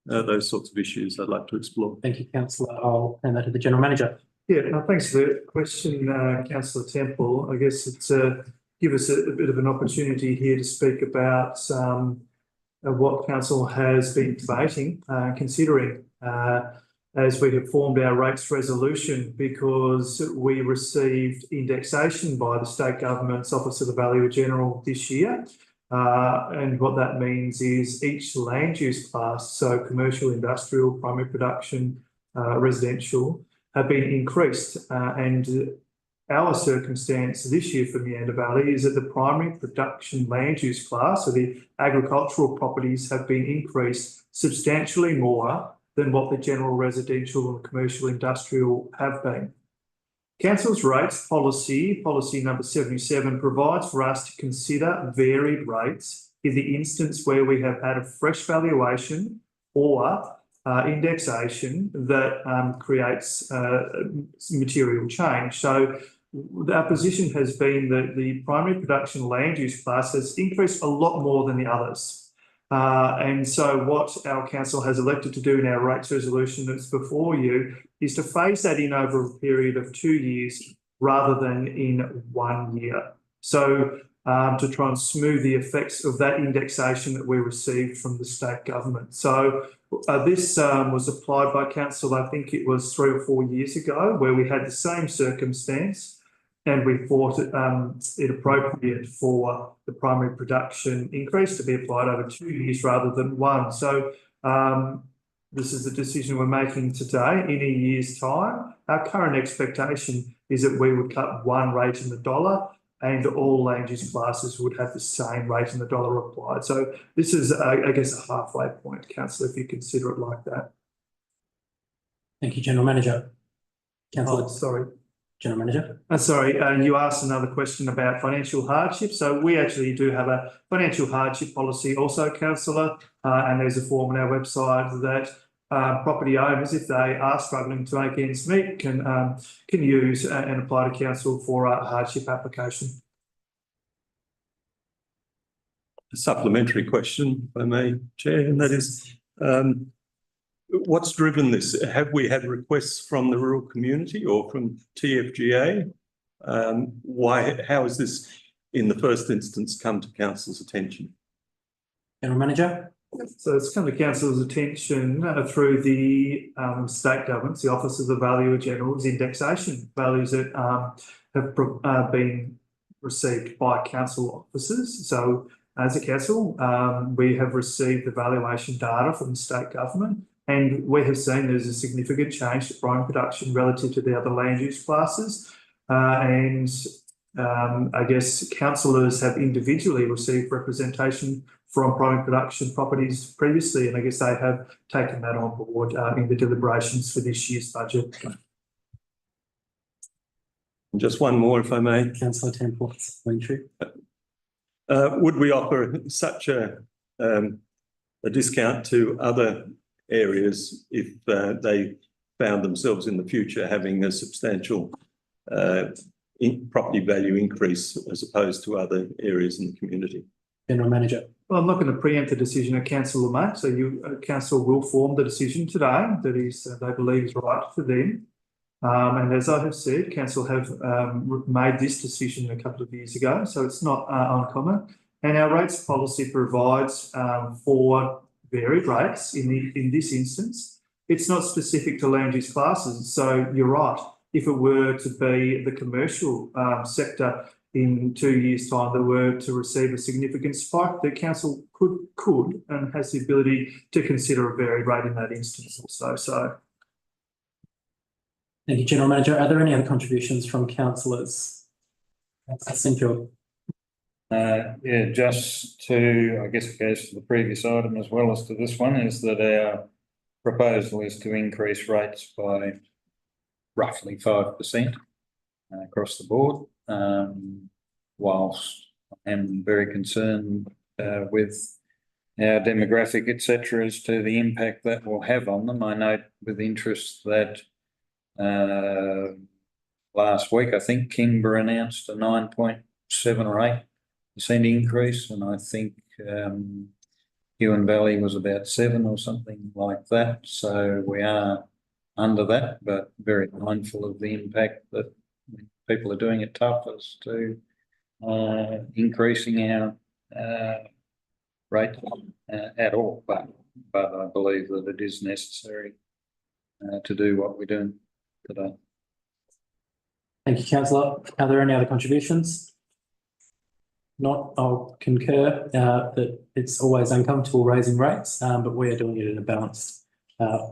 Those sorts of issues I'd like to explore. Thank you, councillor. I'll hand that to the general manager. Yeah, thanks for the question, councillor Temple. I guess it's give us a bit of an opportunity here to speak about what council has been debating, considering as we have formed our rates resolution, because we received indexation by the state government's Office of the Valuer General this year. And what that means is each land use class, so commercial, industrial, primary production, residential, have been increased. And our circumstance this year for Meander Valley is that the primary production land use class, so the agricultural properties, have been increased substantially more than what the general residential and commercial industrial have been. Council's rates policy number 77, provides for us to consider varied rates in the instance where we have had a fresh valuation or indexation that creates material change. So our position has been that the primary production land use class has increased a lot more than the others. And so what our council has elected to do in our rates resolution that's before you is to phase that in over a period of 2 years rather than in 1 year. So to try and smooth the effects of that indexation that we received from the state government. So this was applied by council, I think it was 3 or 4 years ago, where we had the same circumstance. And we thought it appropriate for the primary production increase to be applied over 2 years rather than 1. So this is the decision we're making today. In a year's time, our current expectation is that we would cut one rate in the dollar and all land use classes would have the same rate in the dollar applied. So this is, I guess, a halfway point, councillor, if you consider it like that. Thank you, General Manager. Councillor. Oh, sorry. General Manager. Sorry, you asked another question about financial hardship. So we actually do have a financial hardship policy also, councillor, and there's a form on our website that property owners, if they are struggling to make ends meet, can use and apply to council for a hardship application. A supplementary question, if I may, Chair, and that is, what's driven this? Have we had requests from the rural community or from TFGA? How has this, in the first instance, come to council's attention? General Manager. So it's come to council's attention through the state government's, the Office of the Valuer General's indexation values that have been received by council officers. So as a council, we have received the valuation data from the state government. And we have seen there's a significant change to primary production relative to the other land use classes. I guess councillors have individually received representation from primary production properties previously, and I guess they have taken that on board in the deliberations for this year's budget. Just one more, if I may. Councillor Temple. Would we offer such a discount to other areas if they found themselves in the future having a substantial property value increase as opposed to other areas in the community? General Manager. Well, I'm not going to preempt the decision a council will make. So council will form the decision today that is they believe is right for them. And as I have said, council have made this decision a couple of years ago, so it's not uncommon. And our rates policy provides for varied rates in this instance. It's not specific to land use classes. So you're right. If it were to be the commercial sector in 2 years' time that were to receive a significant spike, the council could and has the ability to consider a varied rate in that instance also. So. Thank you, General Manager. Are there any other contributions from councillors? Councillor yeah, just to, I guess it goes to the previous item as well as to this one, is that our proposal is to increase rates by roughly 5% across the board, whilst I am very concerned with our demographic, etc., as to the impact that will have on them. I note with interest that last week, I think Kingborough announced a 9.7 or 8 increase, and I think Huon Valley was about 7 or something like that. So we are under that, but very mindful of the impact that people are doing it tough as to increasing our rate at all. But I believe that it is necessary to do what we're doing today. Thank you, councillor. Are there any other contributions? Not, I'll concur that it's always uncomfortable raising rates, but we are doing it in a balanced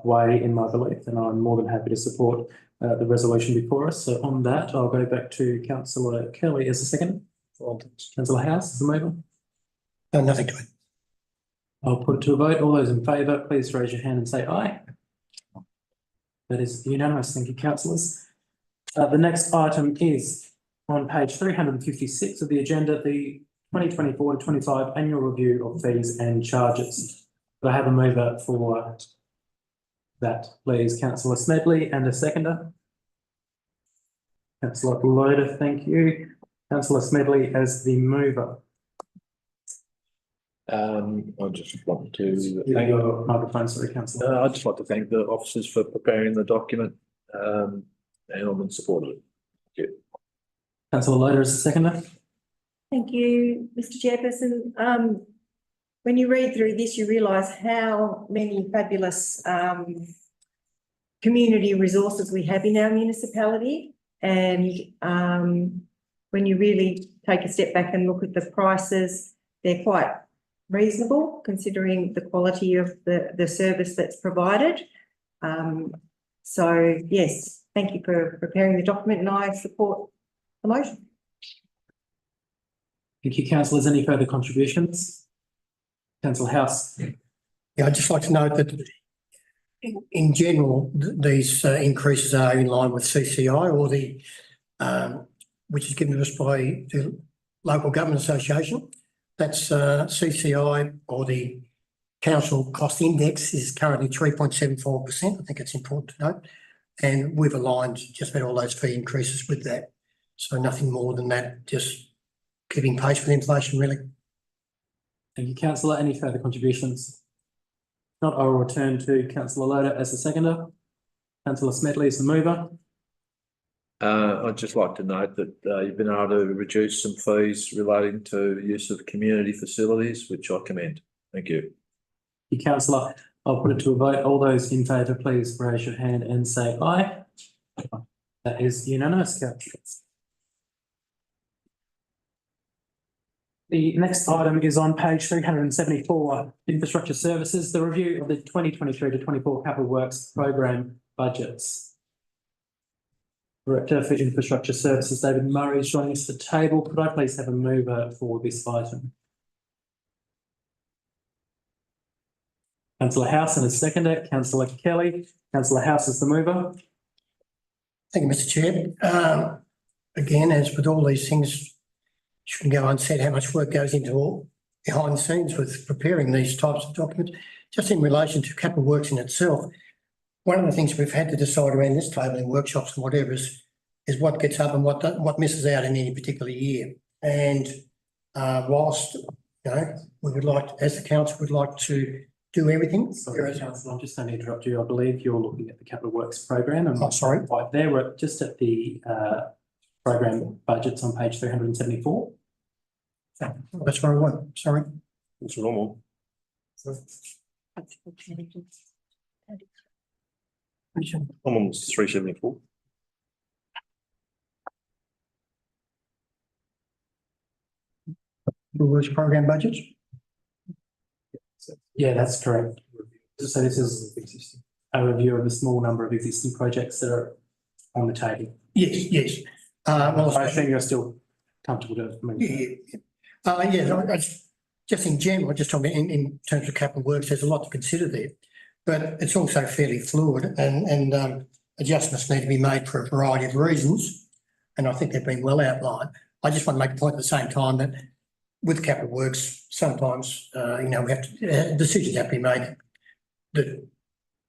way, in my belief, and I'm more than happy to support the resolution before us. So on that, I'll go back to councillor Kelly as a second. Councillor House as a mover. Nothing to it. I'll put it to a vote. All those in favour, please raise your hand and say aye. That is unanimous. Thank you, councillors. The next item is on page 356 of the agenda, the 2024 to 25 annual review of fees and charges. Do I have a mover for that, please? Councillor Smedley, and a seconder. Councillor Loader, thank you. Councillor Smedley as the mover. I just want to Thank your microphone, sorry, councillor. I'd just like to thank the officers for preparing the document, and I'm in support of it. Thank you. Councillor Loader as a seconder. Thank you, Mr. Chairperson. When you read through this, you realise how many fabulous community resources we have in our municipality. And when you really take a step back and look at the prices, they're quite reasonable considering the quality of the service that's provided. So yes, thank you for preparing the document, and I support the motion. Thank you, councillors. Any further contributions? Councillor House. Yeah, I'd just like to note that in general, these increases are in line with CCI or the which is given to us by the Local Government Association. That's CCI, or the Council Cost Index, is currently 3.74%. I think it's important to note. And we've aligned just about all those fee increases with that. So nothing more than that, just keeping pace with inflation, really. Thank you, councillor. Any further contributions? Not, I will return to councillor Loader as the seconder. Councillor Smedley is the mover. I'd just like to note that you've been able to reduce some fees relating to use of community facilities, which I commend. Thank you. Thank you, councillor. I'll put it to a vote. All those in favour, please raise your hand and say aye. That is unanimous, councillors. The next item is on page 374, infrastructure services, the review of the 2023 to 24 capital works program budgets. Director for Infrastructure Services, David Murray, is joining us at the table. Could I please have a mover for this item? Councillor House and a seconder. Councillor Kelly. Councillor House is the mover. Thank you, Mr. Chair. Again, as with all these things, shouldn't go unsaid how much work goes into all behind the scenes with preparing these types of documents. Just in relation to capital works in itself, one of the things we've had to decide around this table in workshops and whatever is what gets up and what misses out in any particular year. And whilst, we would like, as the council would like to do everything. Sorry, councillor, I'm just going to interrupt you. I believe you're looking at the capital works program. And sorry. Right there, we're just at the program budgets on page 374. That's where I went. Sorry. It's normal. I'm on 374. The works program budgets. Yeah, that's correct. So this is a review of the small number of existing projects that are on the table. Yes, yes. Well, I think you're still comfortable to move. Just in general, just talking in terms of capital works, there's a lot to consider there, but it's also fairly fluid and adjustments need to be made for a variety of reasons. And I think they've been well outlined. I just want to make a point at the same time that with capital works, sometimes, we have to, decisions have to be made that,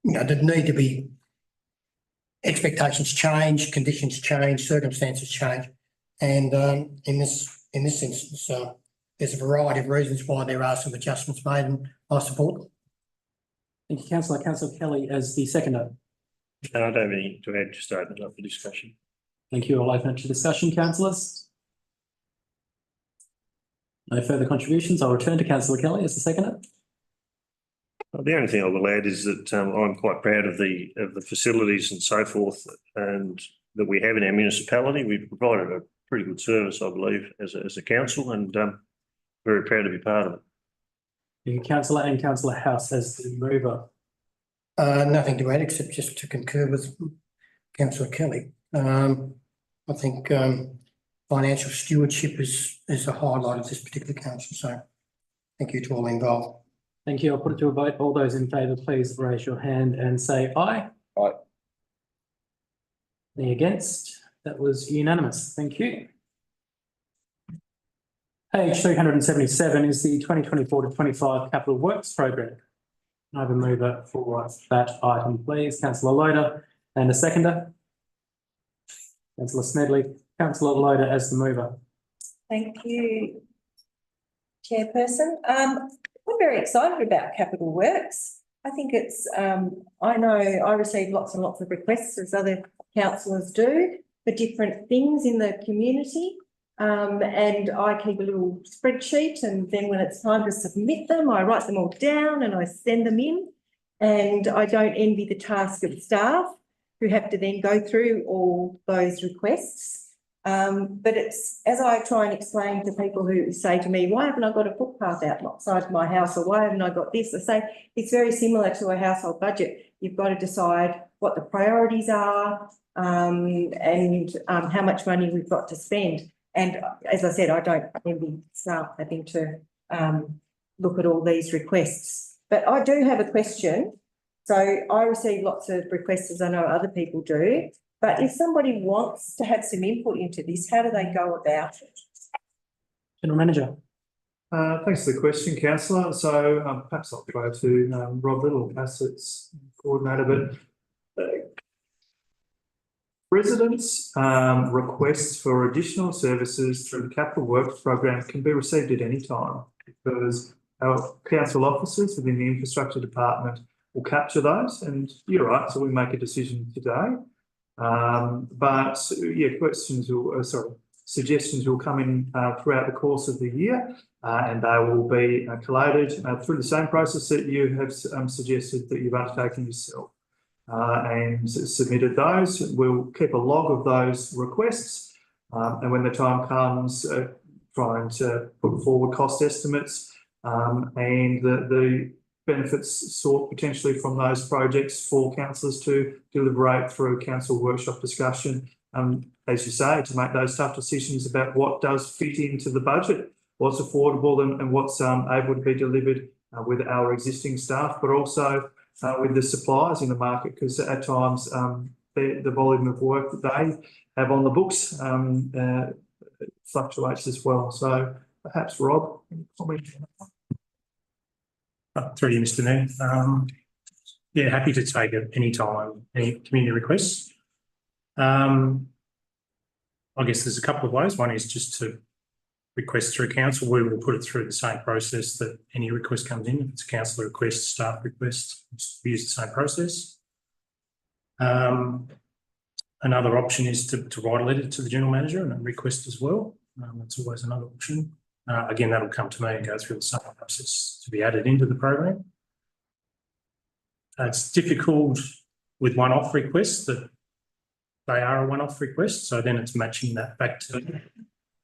that need to be, expectations change, conditions change, circumstances change. And in this instance, there's a variety of reasons why there are some adjustments made, and I support them. Thank you, councillor. Councillor Kelly as the seconder. And I don't have anything to add, just open it up for discussion. Thank you. I'll open it to discussion, councillors. No further contributions. I'll return to councillor Kelly as the seconder. The only thing I will add is that I'm quite proud of the facilities and so forth, and that we have in our municipality. We've provided a pretty good service, I believe, as a council, and very proud to be part of it. Thank you, councillor, and councillor House as the mover. Nothing to add except just to concur with councillor Kelly. I think financial stewardship is a highlight of this particular council. So thank you to all involved. Thank you. I'll put it to a vote. All those in favour, please raise your hand and say aye. Aye. Any against? That was unanimous. Thank you. Page 377 is the 2024 to 25 Capital Works Program. I have a mover for that item, please. Councillor Loader and a seconder. Councillor Smedley. Councillor Loader as the mover. Thank you, Chairperson. I'm very excited about Capital Works. I think it's, I know I receive lots and lots of requests, as other councillors do, for different things in the community. And I keep a little spreadsheet, and then when it's time to submit them, I write them all down and I send them in. And I don't envy the task of staff who have to then go through all those requests. But it's, as I try and explain to people who say to me, why haven't I got a footpath outside my house, or why haven't I got this? I say, it's very similar to a household budget. You've got to decide what the priorities are, and how much money we've got to spend. And as I said, I don't envy staff having to look at all these requests. But I do have a question. So I receive lots of requests, as I know other people do. But if somebody wants to have some input into this, how do they go about it? General Manager. Thanks for the question, councillor. So perhaps I'll go to Rob Little, Assets Coordinator. But residents' requests for additional services through the Capital Works Program can be received at any time, because our council officers within the Infrastructure Department will capture those. And you're right, so we make a decision today. But yeah, suggestions will come in throughout the course of the year, and they will be collated through the same process that you have suggested that you've undertaken yourself, and submitted those. We'll keep a log of those requests, and when the time comes, trying to put forward cost estimates and the benefits sought potentially from those projects for councillors to deliberate through council workshop discussion, as you say, to make those tough decisions about what does fit into the budget, what's affordable and what's able to be delivered with our existing staff, but also with the suppliers in the market, because at times the volume of work that they have on the books fluctuates as well. So perhaps Rob, any comment on that? Through you, Mr. Mayor. Yeah, happy to take it any time, any community requests. I guess there's a couple of ways. One is just to request through council. We will put it through the same process that any request comes in. If it's a councillor request, staff request, we use the same process. Another option is to write a letter to the General Manager and a request as well. That's always another option. Again, that'll come to me and go through the same process to be added into the program. It's difficult with one-off requests that they are a one-off request, so then it's matching that back to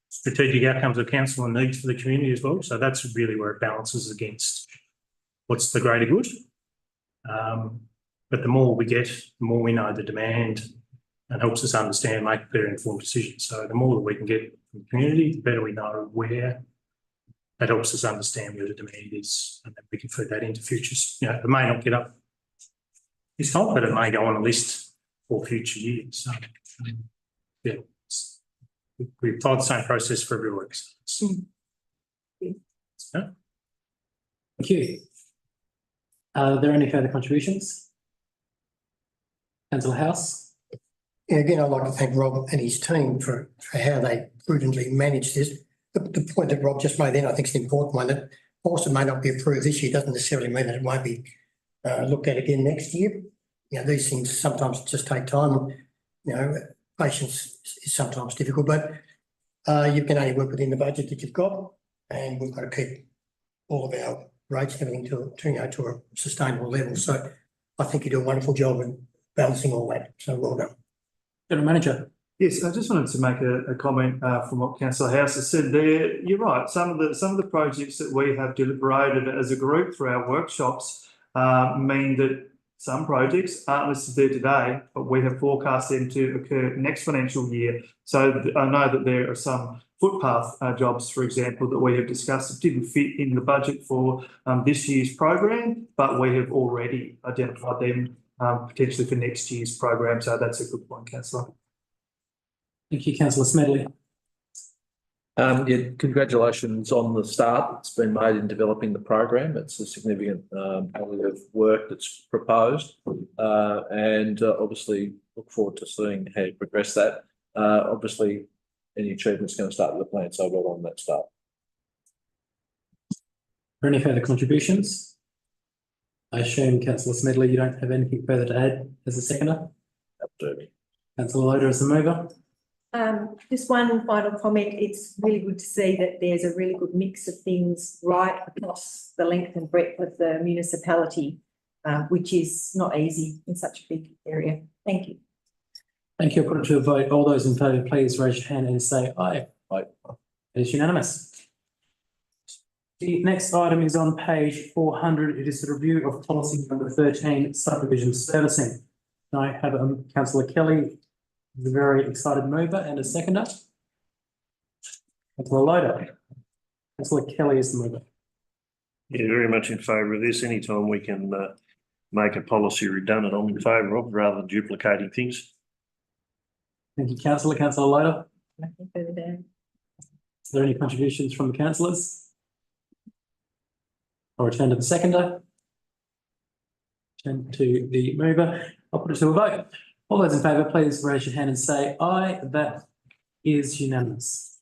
strategic outcomes of council and needs for the community as well. So that's really where it balances against what's the greater good. But the more we get, the more we know the demand, and helps us understand, make better informed decisions. So the more that we can get from the community, the better we know where. That helps us understand where the demand is, and then we can feed that into futures. You know, it may not get up this time, but it may go on a list for future years. So, yeah, we apply the same process for every work. Thank you. Are there any further contributions? Councillor House. Yeah, again, I'd like to thank Rob and his team for how they prudently managed this. the point that Rob just made then, I think is an important one, that whilst it may not be approved this year, doesn't necessarily mean that it won't be looked at again next year. You know, these things sometimes just take time. You know, patience is sometimes difficult, but you can only work within the budget that you've got, and we've got to keep all of our rates and everything to a sustainable level. So I think you do a wonderful job in balancing all that. So well done. General Manager. Yes, I just wanted to make a comment from what Councillor House has said there. You're right. Some of the projects that we have deliberated as a group through our workshops mean that some projects aren't listed there today, but we have forecast them to occur next financial year. So I know that there are some footpath jobs, for example, that we have discussed that didn't fit in the budget for this year's program, but we have already identified them potentially for next year's program. So that's a good point, Councillor. Thank you, Councillor Smedley. Yeah, congratulations on the start that's been made in developing the program. It's a significant body of work that's proposed, and obviously look forward to seeing how you progress that. Obviously, any achievement's going to start with the plan, so well on that start. Are any further contributions? I assume, Councillor Smedley, you don't have anything further to add as a seconder? Absolutely. Councillor Loader as a mover? Just one final comment. It's really good to see that there's a really good mix of things right across the length and breadth of the municipality, which is not easy in such a big area. Thank you. Thank you. I'll put it to a vote. All those in favour, please raise your hand and say aye. Aye. It is unanimous. The next item is on page 400. It is the review of policy number 13, subdivision servicing. I have Councillor Kelly, the very excited mover, and a seconder. Councillor Loader. Councillor Kelly is the mover. Yeah, very much in favour of this. Anytime we can make a policy redundant, I'm in favour of, rather than duplicating things. Thank you, Councillor. Councillor Loader. Nothing further down. Is there any contributions from the councillors? I'll return to the seconder. Return to the mover. I'll put it to a vote. All those in favour, please raise your hand and say aye. That is unanimous.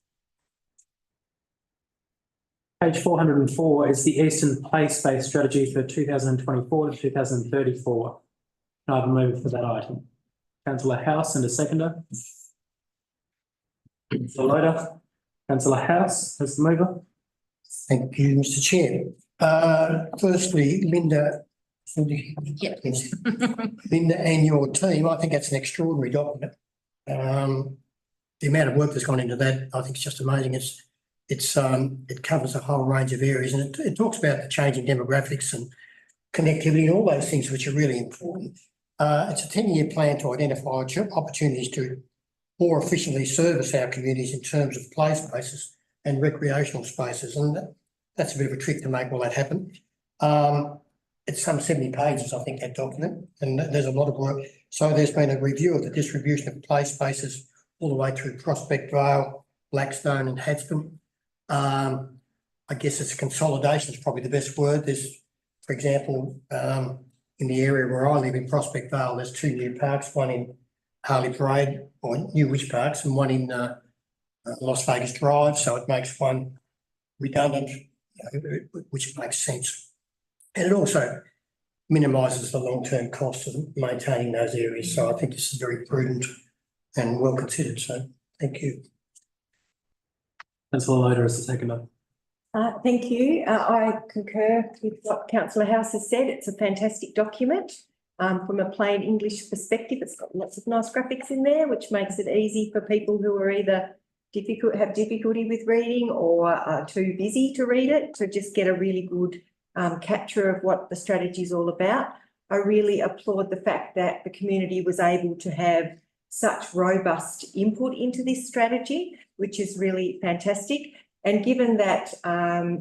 Page 404 is the Eastern Play Space Strategy for 2024 to 2034. Can I have a mover for that item? Councillor House and a seconder. Councillor Loader. Councillor House as the mover. Thank you, Mr. Chair. Firstly, Linda. Yeah. Linda and your team, I think that's an extraordinary document. The amount of work that's gone into that, I think, is just amazing. It covers a whole range of areas, and it talks about the changing demographics and connectivity and all those things which are really important. It's a 10-year plan to identify opportunities to more efficiently service our communities in terms of play spaces and recreational spaces, and that's a bit of a trick to make all that happen. It's some 70 pages, I think, that document, and there's a lot of work. So there's been a review of the distribution of play spaces all the way through Prospect Vale, Blackstone and Hadscombe. I guess it's consolidation is probably the best word. There's, for example, in the area where I live in Prospect Vale, there's 2 new parks, one in Harley Parade or New Witch Parks and one in Las Vegas Drive. So it makes one redundant, which makes sense. And it also minimises the long-term cost of maintaining those areas. So I think this is very prudent and well considered. So thank you. Councillor Loader as the seconder. Thank you. I concur with what Councillor House has said. It's a fantastic document. From a plain English perspective, it's got lots of nice graphics in there, which makes it easy for people who are either have difficulty with reading or are too busy to read it to just get a really good capture of what the strategy is all about. I really applaud the fact that the community was able to have such robust input into this strategy, which is really fantastic. And given that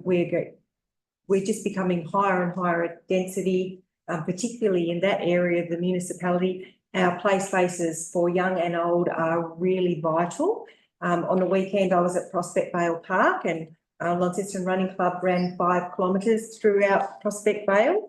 we're just becoming higher and higher at density, particularly in that area of the municipality, our play spaces for young and old are really vital. On the weekend, I was at Prospect Vale Park and Launceston Running Club ran 5 kilometres throughout Prospect Vale.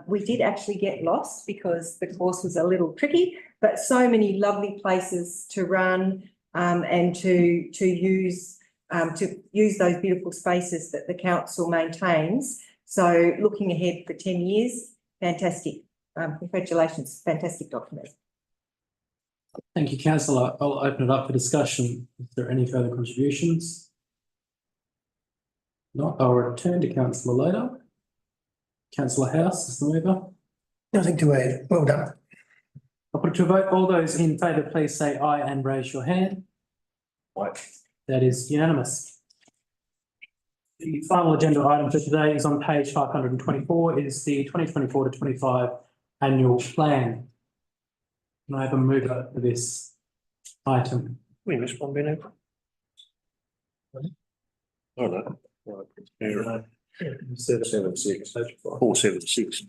We did actually get lost because the course was a little tricky, but so many lovely places to run and to use to use those beautiful spaces that the council maintains. So looking ahead for 10 years, fantastic. Congratulations, fantastic document. Thank you, councillor. I'll open it up for discussion. Is there any further contributions? Not, I'll return to councillor Loader. Councillor House is the mover. Nothing to add. Well done. I'll put it to a vote. All those in favour, please say aye and raise your hand. Aye. That is unanimous. The final agenda item for today is on page 524. It is the 2024 to 25 annual plan. Can I have a mover for this item? We missed one, Benno. Oh, no. Right. 776. 476.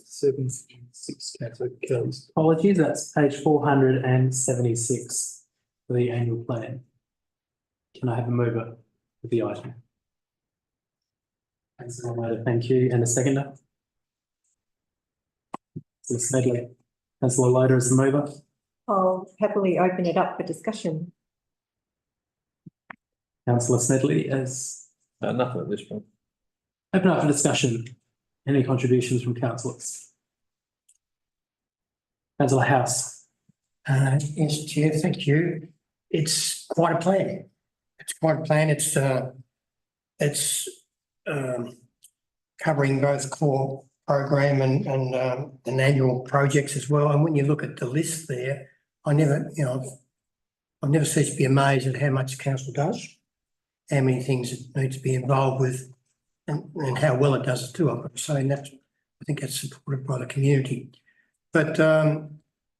776, councillor Kelly. Apologies, that's page 476 for the annual plan. Can I have a mover for the item? Councillor Loader, thank you. And a seconder? Councillor Smedley. Councillor Loader is the mover. I'll happily open it up for discussion. Councillor Smedley as Nothing at this point. open up for discussion. Any contributions from councillors? Councillor House. Yes, Chair, thank you. It's quite a plan. It's quite a plan. It's covering both core program and annual projects as well. And when you look at the list there, I've never ceased to be amazed at how much the council does, how many things it needs to be involved with, and how well it does it too. I've got to say, and I think that's supported by the community. But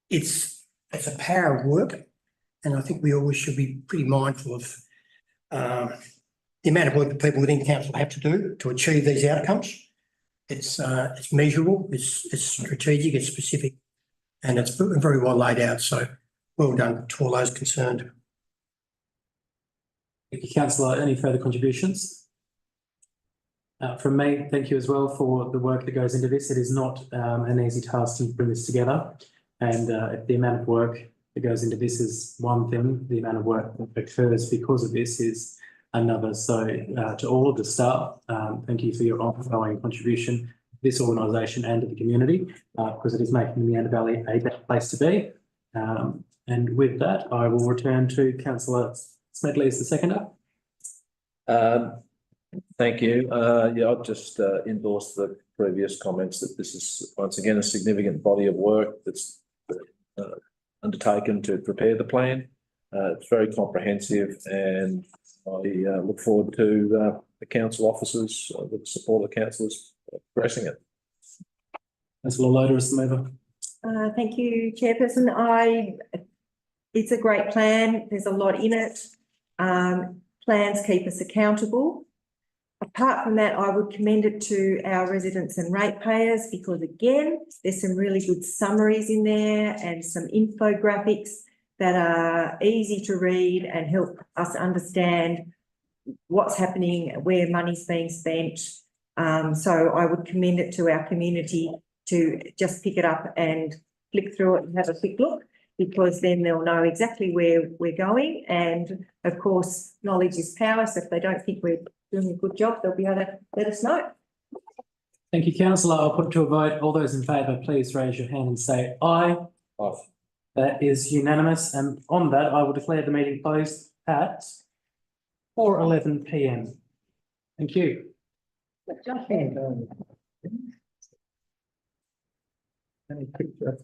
it's a power of work, and I think we always should be pretty mindful of the amount of work that people within council have to do to achieve these outcomes. It's measurable, it's strategic, it's specific, and it's very well laid out. So well done to all those concerned. Thank you, councillor. Any further contributions? From me, thank you as well for the work that goes into this. It is not an easy task to bring this together. And the amount of work that goes into this is one thing, the amount of work that occurs because of this is another. So to all of the staff, thank you for your ongoing contribution to this organisation and to the community, because it is making the Meander Valley a better place to be. And with that, I will return to councillor Smedley as the seconder. Thank you. Yeah, I'll just endorse the previous comments that this is once again a significant body of work that's undertaken to prepare the plan. It's very comprehensive, and I look forward to the council officers, with the support of the councillors, progressing it. Councillor Loader is the mover. Thank you, Chairperson. It's a great plan. There's a lot in it. Plans keep us accountable. Apart from that, I would commend it to our residents and ratepayers because, again, there's some really good summaries in there and some infographics that are easy to read and help us understand what's happening, where money's being spent. So I would commend it to our community to just pick it up and flick through it and have a quick look, because then they'll know exactly where we're going. And of course, knowledge is power. So if they don't think we're doing a good job, they'll be able to let us know. Thank you, councillor. I'll put it to a vote. All those in favour, please raise your hand and say aye. Aye. That is unanimous. And on that, I will declare the meeting closed at 4:11 p.m. Thank you. Any picture of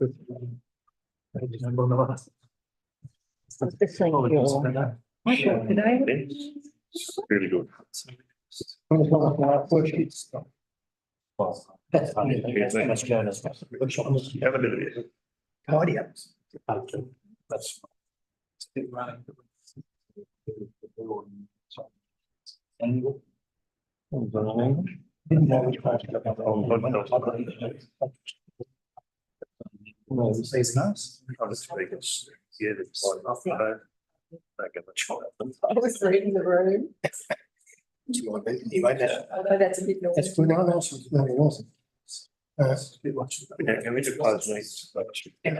Really good. Have a bit of it. Tidy up. That's Didn't know which part to go on. I'll just speak it's, yeah, it's like, don't get much on them. I was reading the room. Anyway, That's a bit noisy. that's good. No, that's very awesome. Yeah, can we just close these? Yeah.